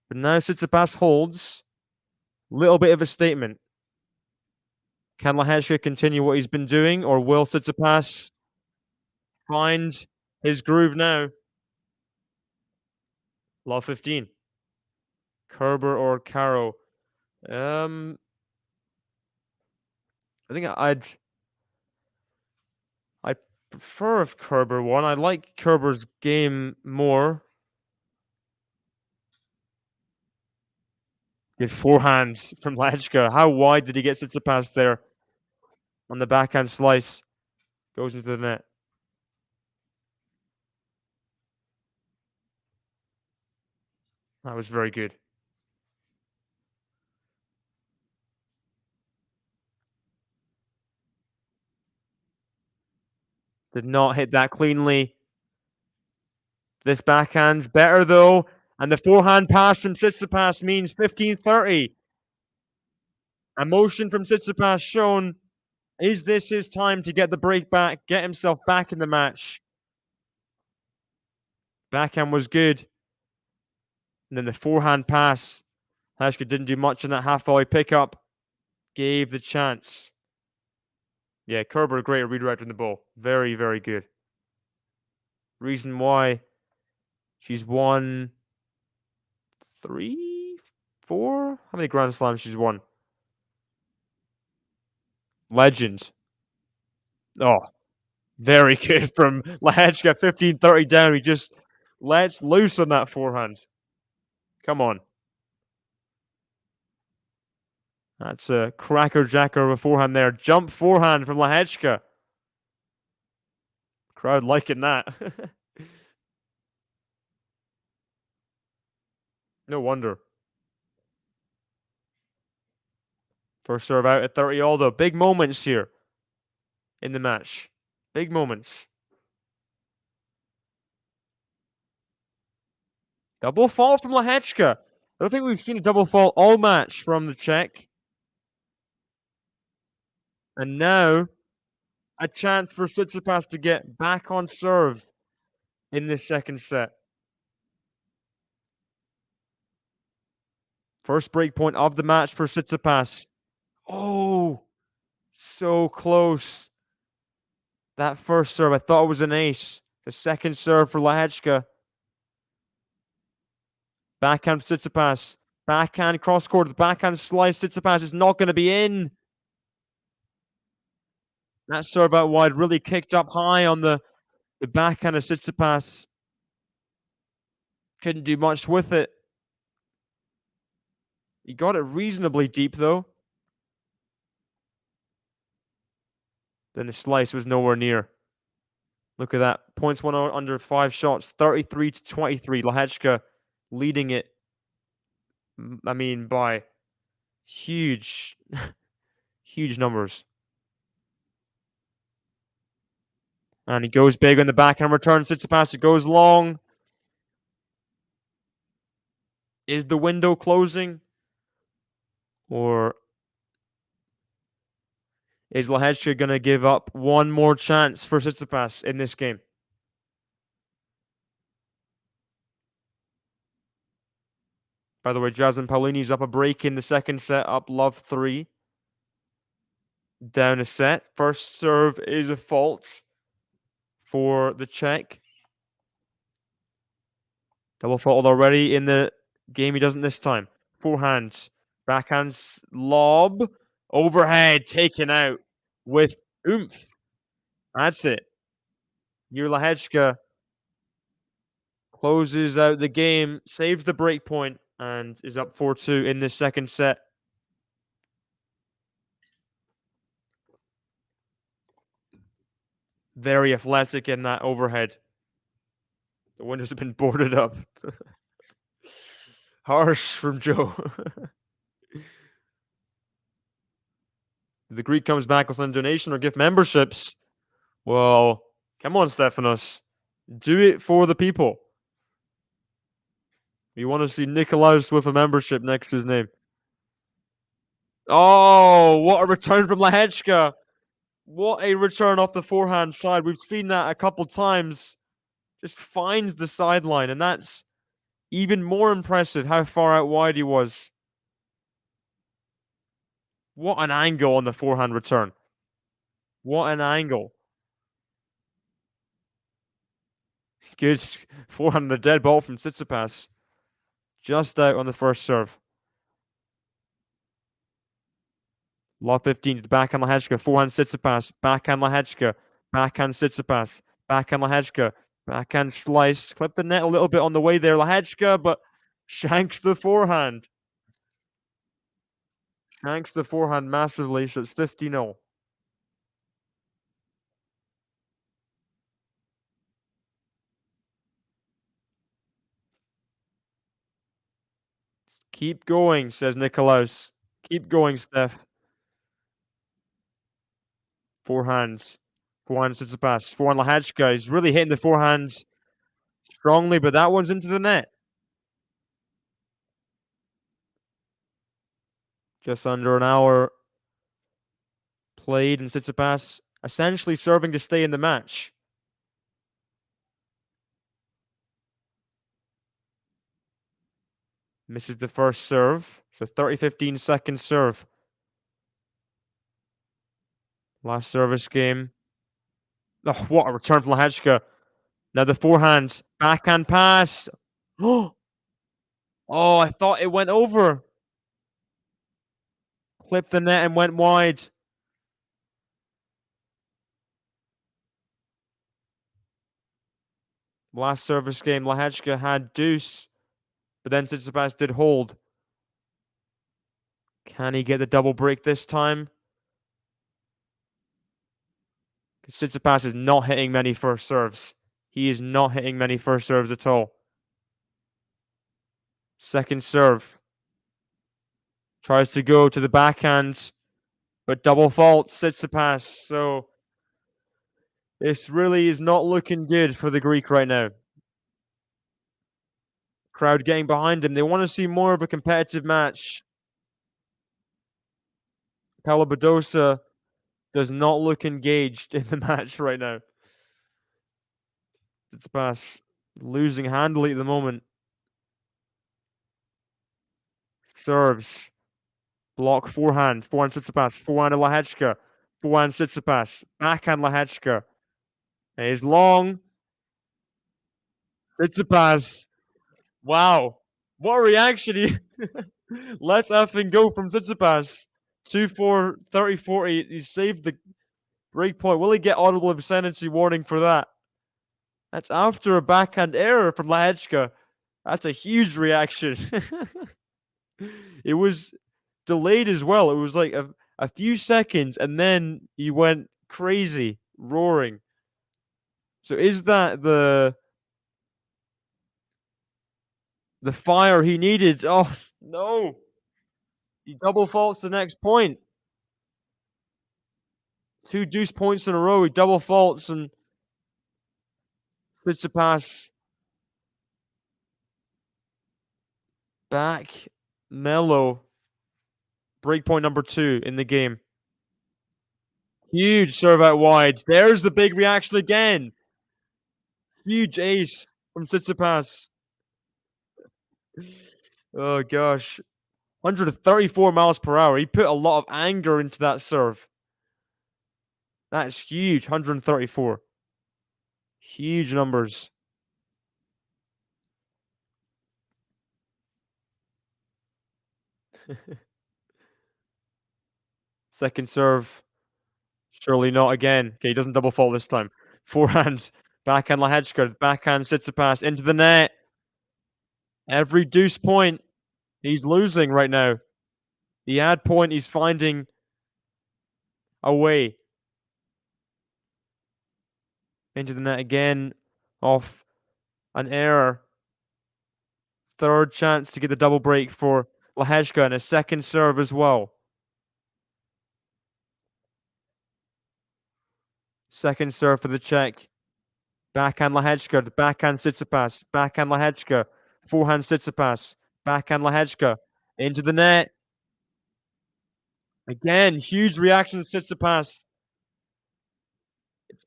But now Tsitsipas holds. Little bit of a statement. Can Lehecka continue what he's been doing, or will Tsitsipas find his groove now? Law 15. Kerber or Caro? I think I prefer if Kerber won. I like Kerber's game more. Good forehands from Lehecka. How wide did he get Tsitsipas there on the backhand slice? Goes into the net. That was very good. Did not hit that cleanly. This backhand's better though. And the forehand pass from Tsitsipas means 15-30. Emotion from Tsitsipas shown. Is this his time to get the break back, get himself back in the match? Backhand was good. And then the forehand pass. Lehecka didn't do much in that half volley pickup. Gave the chance. Yeah, Kerber, great at redirecting the ball. Very, very good. Reason why she's won 3, 4? How many Grand Slams she's won? Legend. Oh, very good from Lehecka. 15-30 down. He just lets loose on that forehand. Come on. That's a cracker-jacker of a forehand there. Jump forehand from Lehecka. Crowd liking that. No wonder. First serve out at 30 all, though. Big moments here in the match. Big moments. Double fault from Lehecka. I don't think we've seen a double fault all match from the Czech. And now, a chance for Tsitsipas to get back on serve in this second set. First break point of the match for Tsitsipas. Oh, so close. That first serve, I thought it was an ace. The second serve for Lehecka. Backhand Tsitsipas. Backhand cross court. The backhand slice. Tsitsipas is not going to be in. That serve out wide really kicked up high on the backhand of Tsitsipas. Couldn't do much with it. He got it reasonably deep, though. Then the slice was nowhere near. Look at that. Points won under 5 shots. 33-23. Lehecka leading it. I mean, by huge, huge numbers. And he goes big on the backhand return. Tsitsipas, it goes long. Is the window closing? Or is Lehecka going to give up one more chance for Tsitsipas in this game? By the way, Jasmine Paolini's up a break in the second set, up love 3. Down a set. First serve is a fault for the Czech. Double fault already in the game. He doesn't this time. Forehands. Backhands. Lob. Overhead. Taken out with oomph. That's it. Lehecka closes out the game, saves the break point, and is up 4-2 in this second set. Very athletic in that overhead. The windows have been boarded up. Harsh from Joe. The Greek comes back with an donation or gift memberships. Well, come on, Stefanos. Do it for the people. We want to see Nikolaus with a membership next to his name. Oh, what a return from Lehecka. What a return off the forehand side. We've seen that a couple times. Just finds the sideline, and that's even more impressive how far out wide he was. What an angle on the forehand return. What an angle. Good forehand, the dead ball from Tsitsipas. Just out on the first serve. Law 15 to the backhand Lehecka. Forehand Tsitsipas. Backhand Lehecka. Backhand Tsitsipas. Backhand Lehecka. Backhand slice. Clip the net a little bit on the way there. Lehecka, but shanks the forehand. Shanks the forehand massively, so it's 50-0. Keep going, says Nikolaus. Keep going, Steph. Forehands. Forehand Tsitsipas. Forehand Lehecka. He's really hitting the forehands strongly, but that one's into the net. Just under an hour played, and Tsitsipas essentially serving to stay in the match. Misses the first serve. It's a 30-15 second serve. Last service game. Oh, what a return from Lehecka. Now the forehand. Backhand pass. Oh, I thought it went over. Clipped the net and went wide. Last service game, Lehecka had deuce, but then Tsitsipas did hold. Can he get the double break this time? Tsitsipas is not hitting many first serves. He is not hitting many first serves at all. Second serve. Tries to go to the backhand, but double fault Tsitsipas. So this really is not looking good for the Greek right now. Crowd getting behind him. They want to see more of a competitive match. Badosa does not look engaged in the match right now. Tsitsipas losing handily at the moment. Serves. Block forehand. Forehand Tsitsipas. Forehand Lehecka. Forehand Tsitsipas. Backhand Lehecka. It is long. Tsitsipas. Wow. What a reaction. Let's effing go from Tsitsipas. 2-4, 30-40. He saved the break point. Will he get audible obscenity warning for that? That's after a backhand error from Lehecka. That's a huge reaction. It was delayed as well. It was like a few seconds, and then he went crazy, roaring. So is that the fire he needed? Oh, no. He double faults the next point. 2 deuce points in a row. He double faults, and Tsitsipas back mellow. Breakpoint number 2 in the game. Huge serve out wide. There's the big reaction again. Huge ace from Tsitsipas. Oh, gosh. 134 miles per hour. He put a lot of anger into that serve. That's huge. 134. Huge numbers. Second serve. Surely not again. Okay, he doesn't double fault this time. Forehand. Backhand Lehecka. Backhand Tsitsipas into the net. Every deuce point, he's losing right now. The ad point, he's finding a way. Into the net again. Off an error. Third chance to get the double break for Lehecka, and a second serve as well. Second serve for the Czech. Backhand Lehecka, backhand Tsitsipas, backhand Lehecka, forehand Tsitsipas, backhand Lehecka, into the net. Again, huge reaction to Tsitsipas.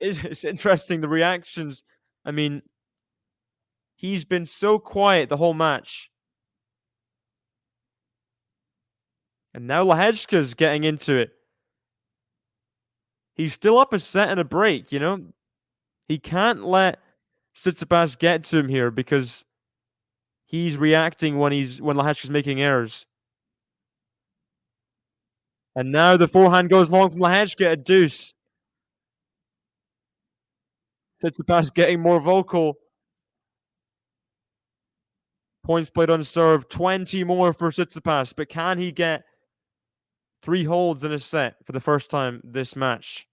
It's interesting, the reactions. I mean, he's been so quiet the whole match. And now Lehecka's getting into it. He's still up a set and a break, you know? He can't let Tsitsipas get to him here because he's reacting when Lehecka's making errors. And now the forehand goes long from Lehecka, a deuce. Tsitsipas getting more vocal. Points played on serve, 20 more for Tsitsipas, but can he get 3 holds in a set for the first time this match?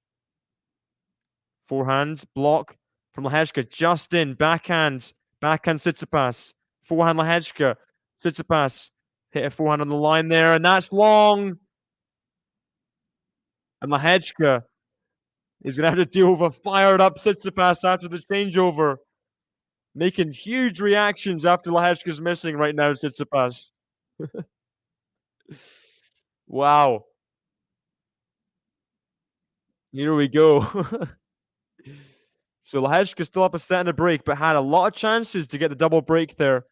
Forehand block from Lehecka, just in, backhand Tsitsipas, forehand Lehecka, Tsitsipas hit a forehand on the line there, and that's long. And Lehecka is going to have to deal with a fired up Tsitsipas after the changeover. Making huge reactions after Lehecka's missing right now, Tsitsipas. Wow. Here we go. So Lehecka still up a set and a break, but had a lot of chances to get the double break there.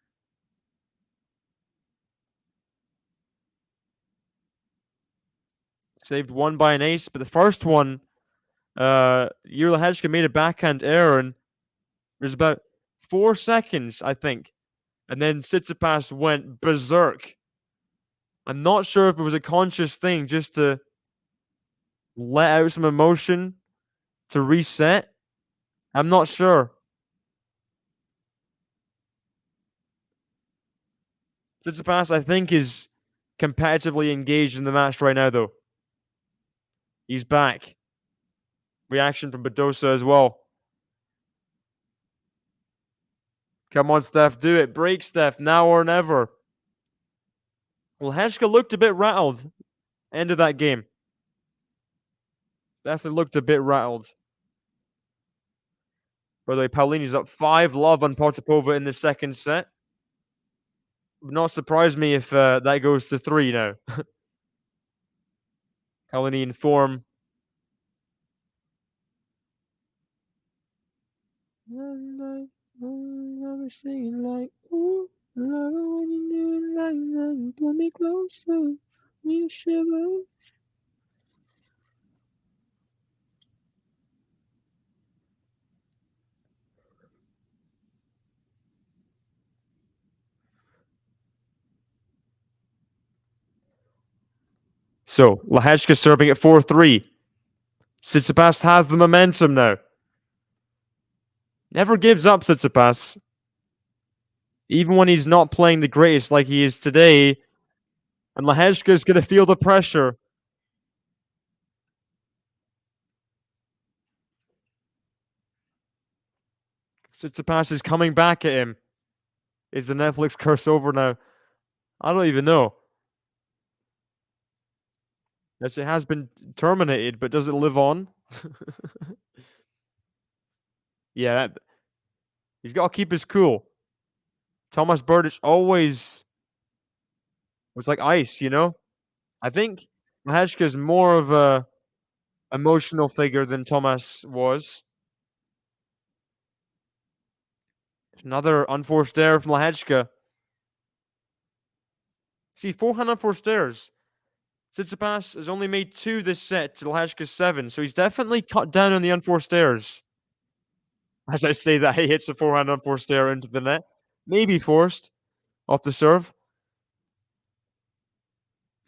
Saved one by an ace, but the first one, Jiri Lehecka made a backhand error, and there's about 4 seconds, I think. And then Tsitsipas went berserk. I'm not sure if it was a conscious thing just to let out some emotion to reset. I'm not sure. Tsitsipas, I think, is competitively engaged in the match right now, though. He's back. Reaction from Badosa as well. Come on, Steph, do it. Break, Steph, now or never. Lehecka looked a bit rattled. End of that game. Definitely looked a bit rattled. By the way, Paulini's up 5-love on Potapova in the second set. Would not surprise me if that goes to 3 now. Paulini in form. I was singing like, ooh, love it when you do it like that, pull me closer, you shiver. So, Lehecka serving at 4-3. Tsitsipas has the momentum now. Never gives up, Tsitsipas. Even when he's not playing the greatest like he is today. And Lehecka's going to feel the pressure. Tsitsipas is coming back at him. Is the Netflix curse over now? I don't even know. Yes, it has been terminated, but does it live on? Yeah, he's got to keep his cool. Thomas Berdych always was like ice, you know? I think Lehecka's more of a emotional figure than Thomas was. Another unforced error from Lehecka. See, forehand unforced errors. Tsitsipas has only made 2 this set to Lehecka's 7, so he's definitely cut down on the unforced errors. As I say that, he hits a forehand unforced error into the net. Maybe forced off the serve.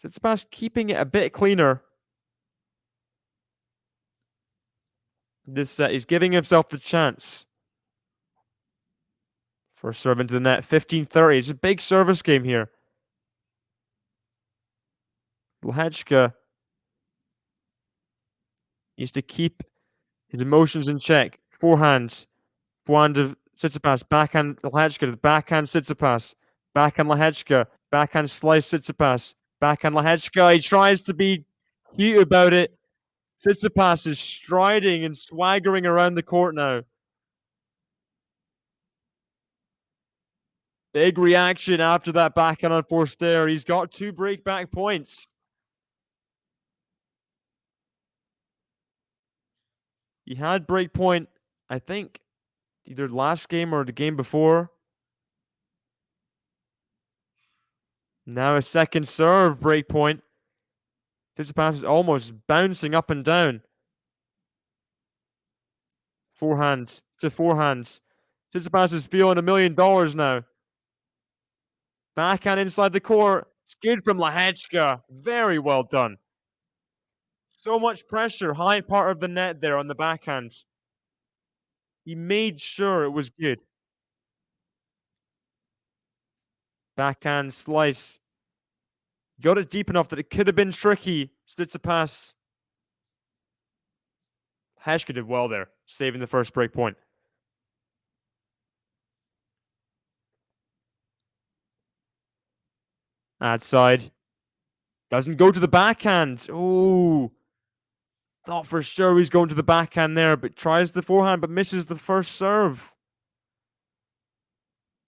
Tsitsipas keeping it a bit cleaner. This set, he's giving himself the chance. First serve into the net, 15-30. It's a big service game here. Lehecka needs to keep his emotions in check. Forehand of Tsitsipas, backhand Lehecka, backhand Tsitsipas, backhand Lehecka, backhand slice Tsitsipas, backhand Lehecka. He tries to be cute about it. Tsitsipas is striding and swaggering around the court now. Big reaction after that backhand unforced error. He's got 2 breakback points. He had break point, I think, either last game or the game before. Now a second serve break point. Tsitsipas is almost bouncing up and down. Forehands to forehands. Tsitsipas is feeling $1 million now. Backhand inside the court. It's good from Lehecka. Very well done. So much pressure. High part of the net there on the backhand. He made sure it was good. Backhand slice. Got it deep enough that it could have been tricky. Tsitsipas. Lehecka did well there, saving the first break point. Outside. Doesn't go to the backhand. Ooh. Thought for sure he's going to the backhand there, but tries the forehand, but misses the first serve.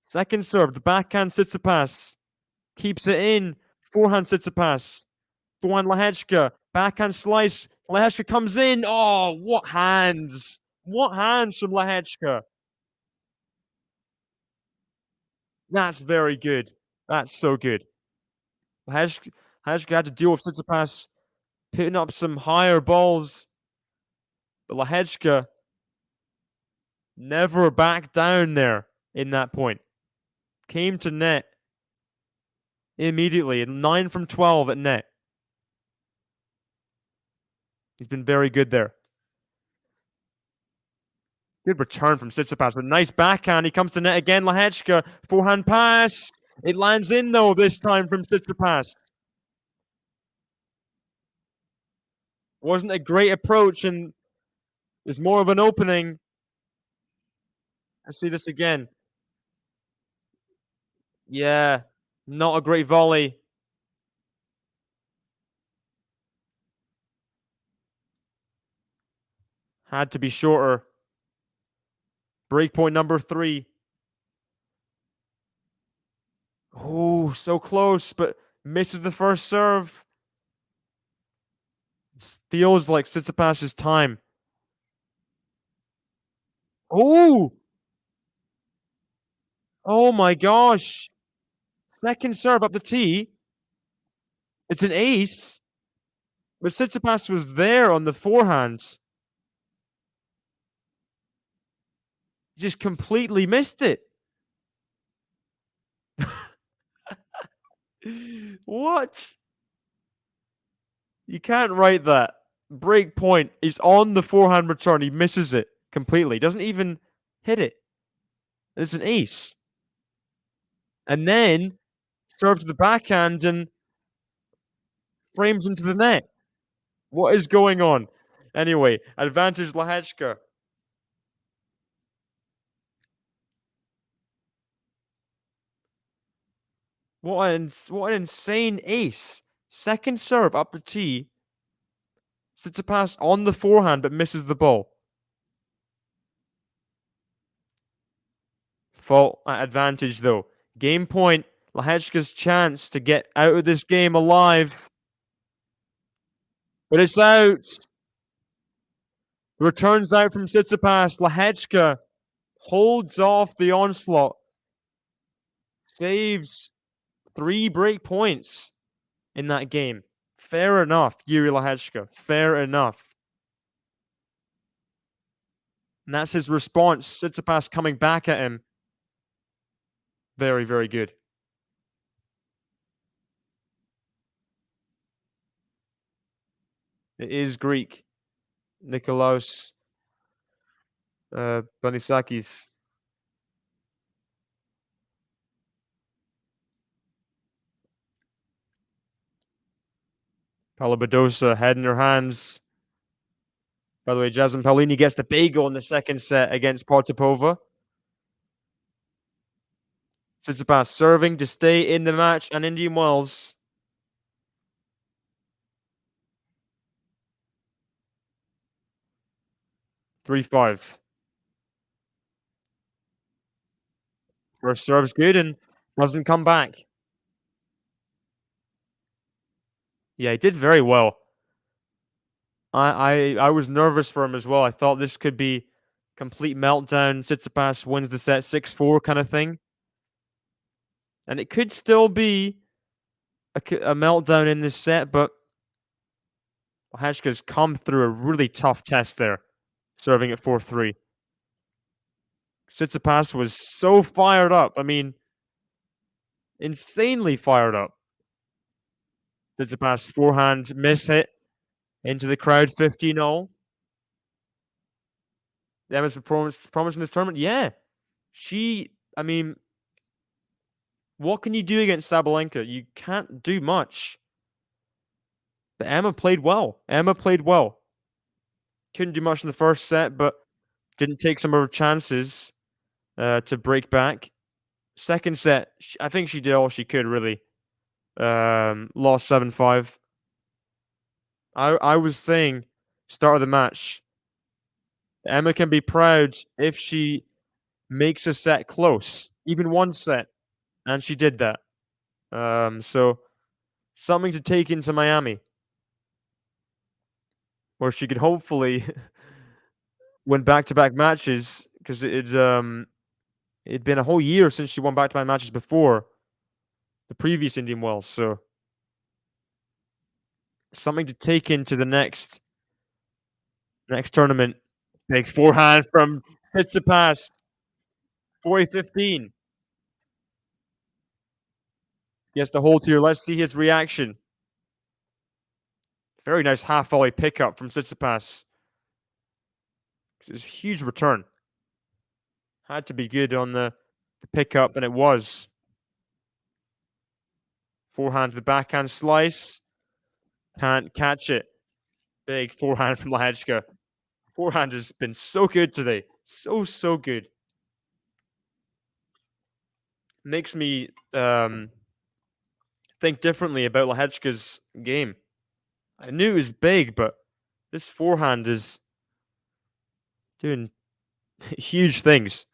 Second serve, the backhand Tsitsipas. Keeps it in. Forehand Tsitsipas. Forehand Lehecka. Backhand slice. Lehecka comes in. Oh, what hands. What hands from Lehecka. That's very good. That's so good. Lehecka had to deal with Tsitsipas putting up some higher balls. But Lehecka never backed down there in that point. Came to net immediately. 9 from 12 at net. He's been very good there. Good return from Tsitsipas, but nice backhand. He comes to net again. Lehecka, forehand pass. It lands in though this time from Tsitsipas. Wasn't a great approach and there's more of an opening. I see this again. Yeah, not a great volley. Had to be shorter. Breakpoint number 3. Oh, so close, but misses the first serve. Feels like Tsitsipas' time. Oh! Oh my gosh. Second serve up the tee. It's an ace. But Tsitsipas was there on the forehands. Just completely missed it. What? You can't write that. Break point. He's on the forehand return. He misses it completely. Doesn't even hit it. It's an ace. And then serves the backhand and frames into the net. What is going on? Anyway, advantage Lehecka. What an insane ace. Second serve up the tee. Tsitsipas on the forehand but misses the ball. Fault at advantage though. Game point. Lehecka's chance to get out of this game alive. But it's out. Returns out from Tsitsipas. Lehecka holds off the onslaught. Saves 3 break points in that game. Fair enough, Jiri Lehecka. Fair enough. And that's his response. Tsitsipas coming back at him. Very, very good. It is Greek. Nikolaos Banisakis. Palabadosa, head in her hands. By the way, Jasmine Paolini gets the bagel in the second set against Potapova. Tsitsipas serving to stay in the match and Indian Wells. Three-five. First serve's good and doesn't come back. Yeah, he did very well. I was nervous for him as well. I thought this could be complete meltdown. Tsitsipas wins the set 6-4 kind of thing. And it could still be a meltdown in this set, but Lehecka's come through a really tough test there, serving at 4-3. Tsitsipas was so fired up. I mean, insanely fired up. Tsitsipas forehand miss hit into the crowd, 15-0. Emma's performance in this tournament, yeah. I mean, what can you do against Sabalenka? You can't do much. But Emma played well. Couldn't do much in the first set, but didn't take some of her chances to break back. Second set, I think she did all she could, really. Lost 7-5. I was saying, start of the match, Emma can be proud if she makes a set close, even one set, and she did that. So something to take into Miami, where she could hopefully win back-to-back matches, because it'd been a whole year since she won back-to-back matches before the previous Indian Wells. So something to take into the next tournament. Big forehand from Tsitsipas, 40-15. Gets the hold here. Let's see his reaction. Very nice half volley pickup from Tsitsipas. It's a huge return. Had to be good on the pickup, and it was. Forehand to the backhand slice. Can't catch it. Big forehand from Lehecka. Forehand has been so good today. So good. Makes me think differently about Lehecka's game. I knew it was big, but this forehand is doing huge things.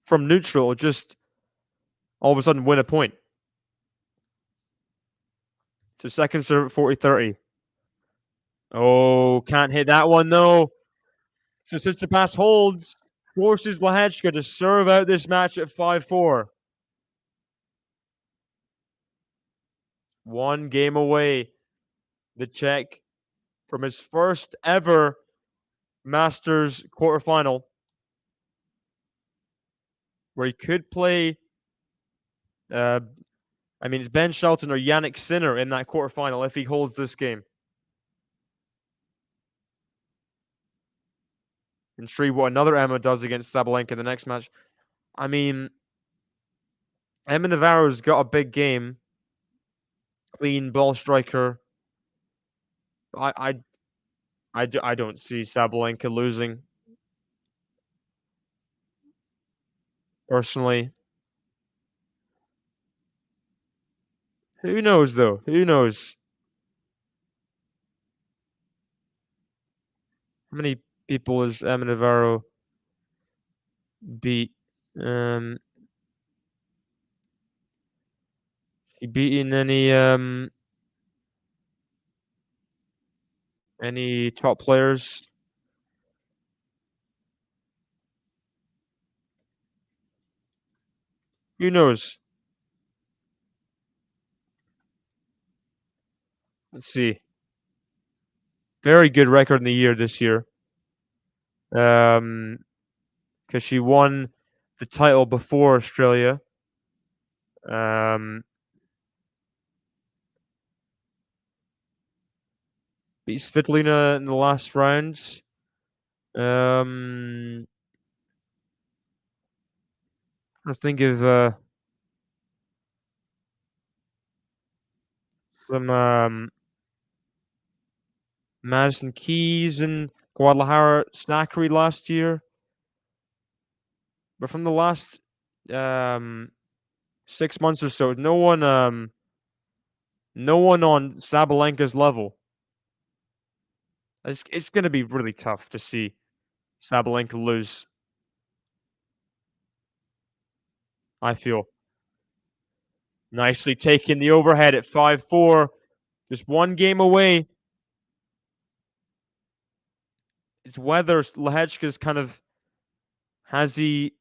From neutral, just all of a sudden win a point. So second serve at 40-30. Oh, can't hit that one though. So Tsitsipas holds, forces Lehecka to serve out this match at 5-4. One game away, the Czech, from his first ever Masters quarterfinal, where he could play. It's Ben Shelton or Yannick Sinner in that quarterfinal if he holds this game. Intrigued what another Emma does against Sabalenka in the next match. I mean, Emma Navarro's got a big game. Clean ball striker. I don't see Sabalenka losing, personally. Who knows though? Who knows? How many people has Navarro beat? Um, he beaten any top players? Who knows? Let's see. Very good record in the year this year. Because she won the title before Australia. Um, beat Svitolina in the last round. I think of some Madison Keys and Guadalajara Snackery last year. But from the last 6 months or so, no one on Sabalenka's level. It's gonna be really tough to see Sabalenka lose, I feel. Nicely taking the overhead at 5-4. Just one game away. It's whether Lehecka's kind of has he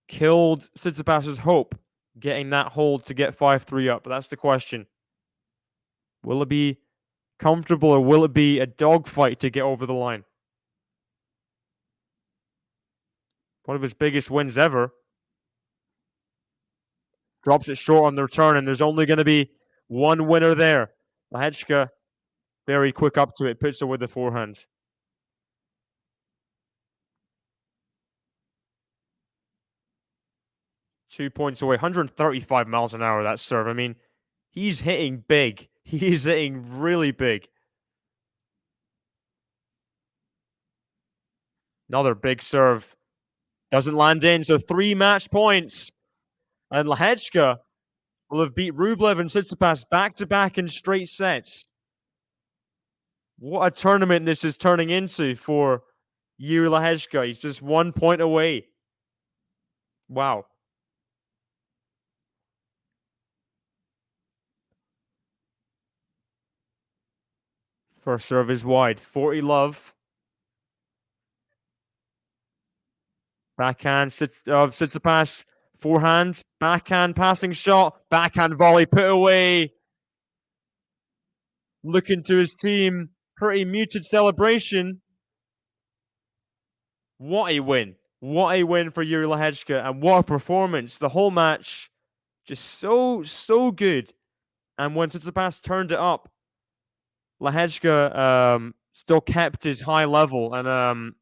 killed Tsitsipas's hope getting that hold to get 5-3 up? But that's the question. Will it be comfortable or will it be a dogfight to get over the line? One of his biggest wins ever. Drops it short on the return, and there's only going to be one winner there. Lehecka, very quick up to it, puts it with the forehand. 2 points away, 135 miles an hour, that serve. I mean, he's hitting big. He's hitting really big. Another big serve. Doesn't land in, so 3 match points. And Lehecka will have beat Rublev and Tsitsipas back-to-back in straight sets. What a tournament this is turning into for Jiri Lehecka. He's just 1 point away. Wow. First serve is wide. 40 love. Backhand of Tsitsipas. Forehand. Backhand passing shot. Backhand volley put away. Looking to his team. Pretty muted celebration. What a win. What a win for Jiri Lehecka. And what a performance. The whole match just so good. And when Tsitsipas turned it up, Lehecka still kept his high level. And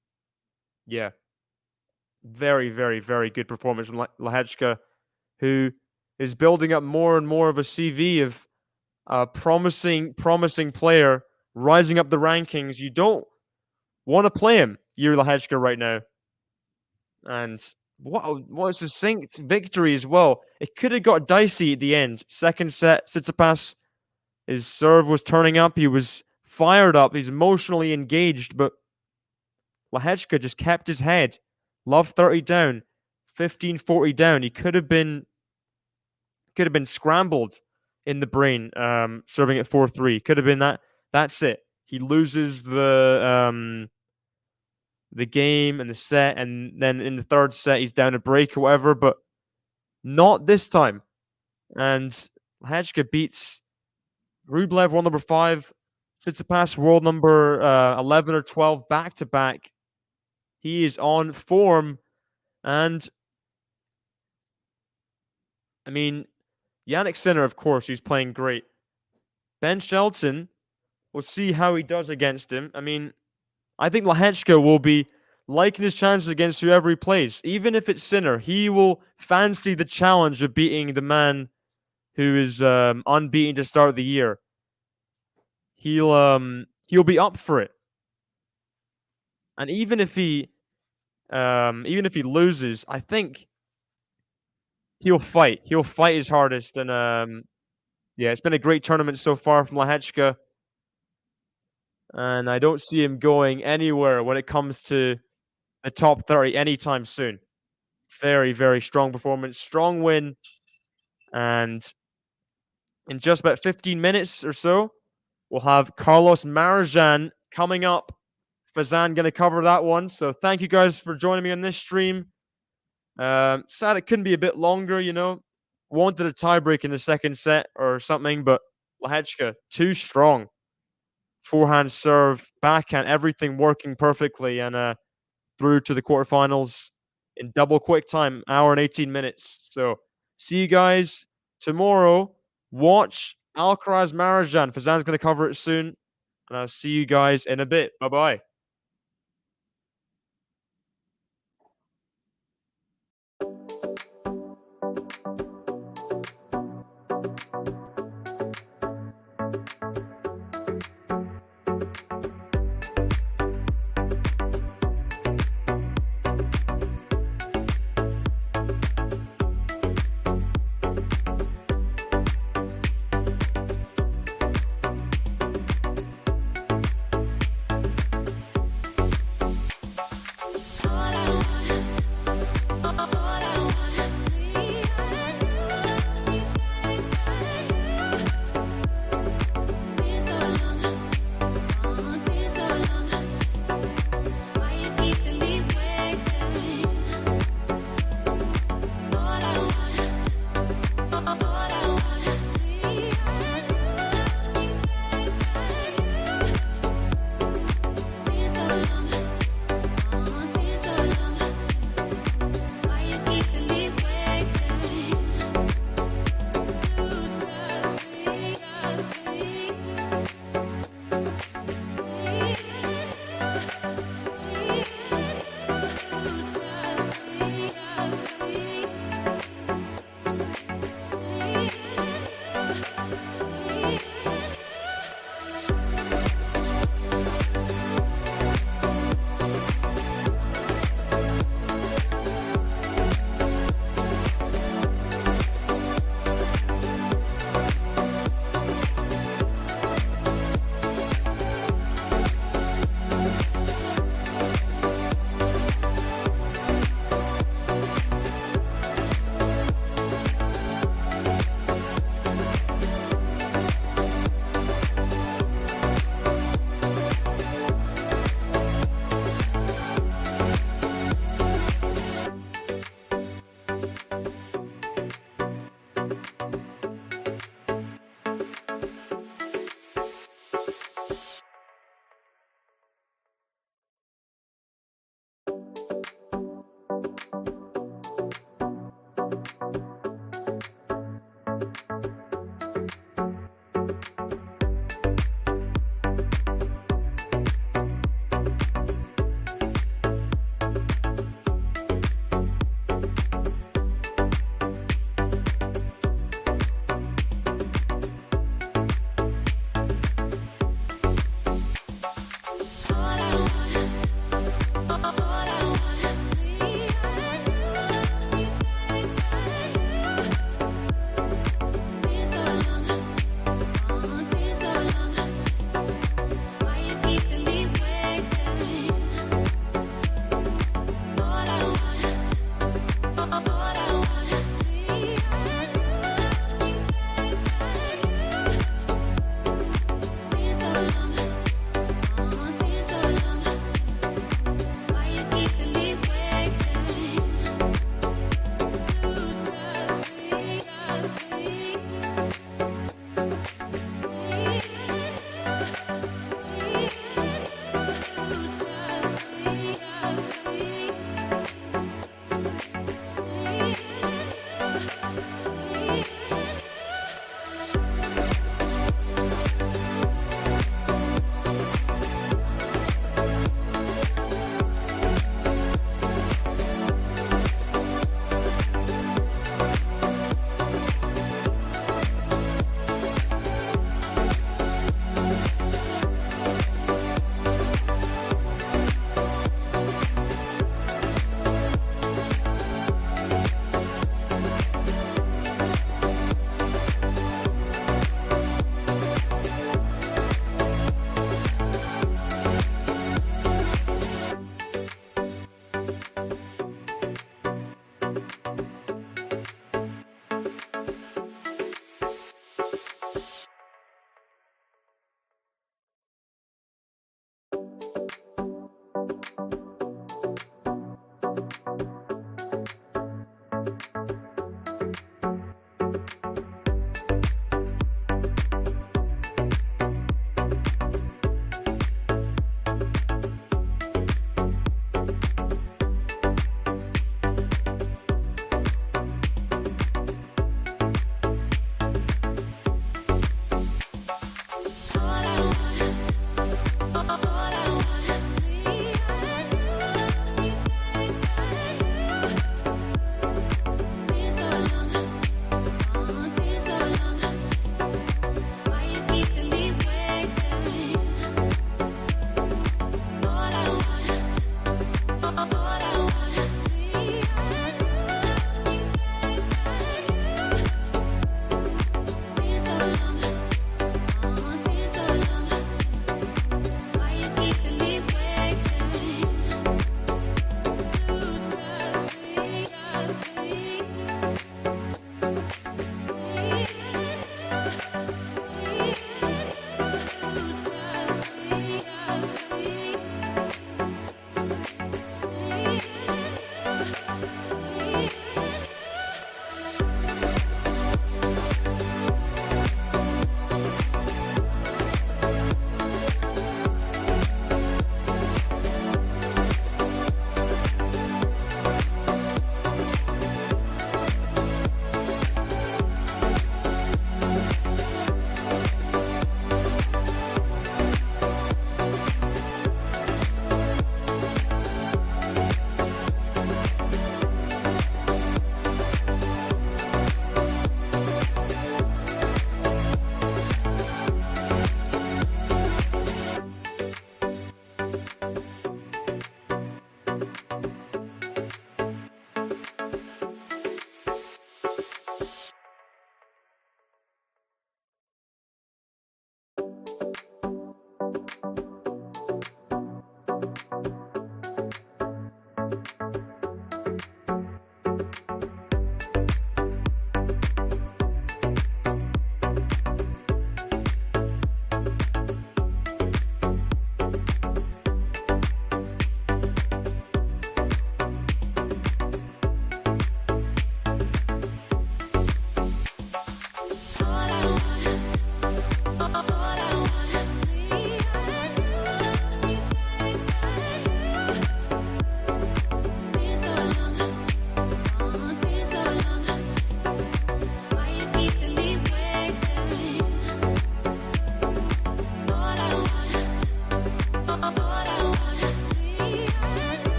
yeah, very good performance from Lehecka, who is building up more and more of a CV of a promising player, rising up the rankings. You don't want to play him, Jiri Lehecka, right now. And what a succinct victory as well. It could have got dicey at the end. Second set, Tsitsipas, his serve was turning up. He was fired up. He's emotionally engaged, but Lehecka just kept his head. Love 30 down, 15-40 down. He could have been scrambled in the brain, serving at 4-3. Could have been that. That's it. He loses the game and the set, and then in the third set he's down a break or whatever. But not this time. And Lehecka beats Rublev, world number 5, Tsitsipas, world number 11 or 12, back to back. He is on form, and I mean, Jannik Sinner, of course, he's playing great. Ben Shelton, we'll see how he does against him. I mean, I think Lehecka will be liking his chances against whoever he plays. Even if it's Sinner, he will fancy the challenge of beating the man who is unbeaten to start the year. He'll be up for it. And even if he loses, I think he'll fight. He'll fight his hardest, and Yeah, it's been a great tournament so far from Lehecka, and I don't see him going anywhere when it comes to the top 30 anytime soon. Very, very strong performance, strong win, and in just about 15 minutes or so, we'll have Carlos Marjan coming up. Fazan going to cover that one. So thank you guys for joining me on this stream. Sad it couldn't be a bit longer, you know. Wanted a tiebreak in the second set or something, but Lehecka, too strong. Forehand, serve, backhand, everything working perfectly, and through to the quarterfinals in double quick time, hour and 18 minutes. So see you guys tomorrow. Watch Alcaraz Marjan. Fazan's going to cover it soon. And I'll see you guys in a bit. Bye-bye.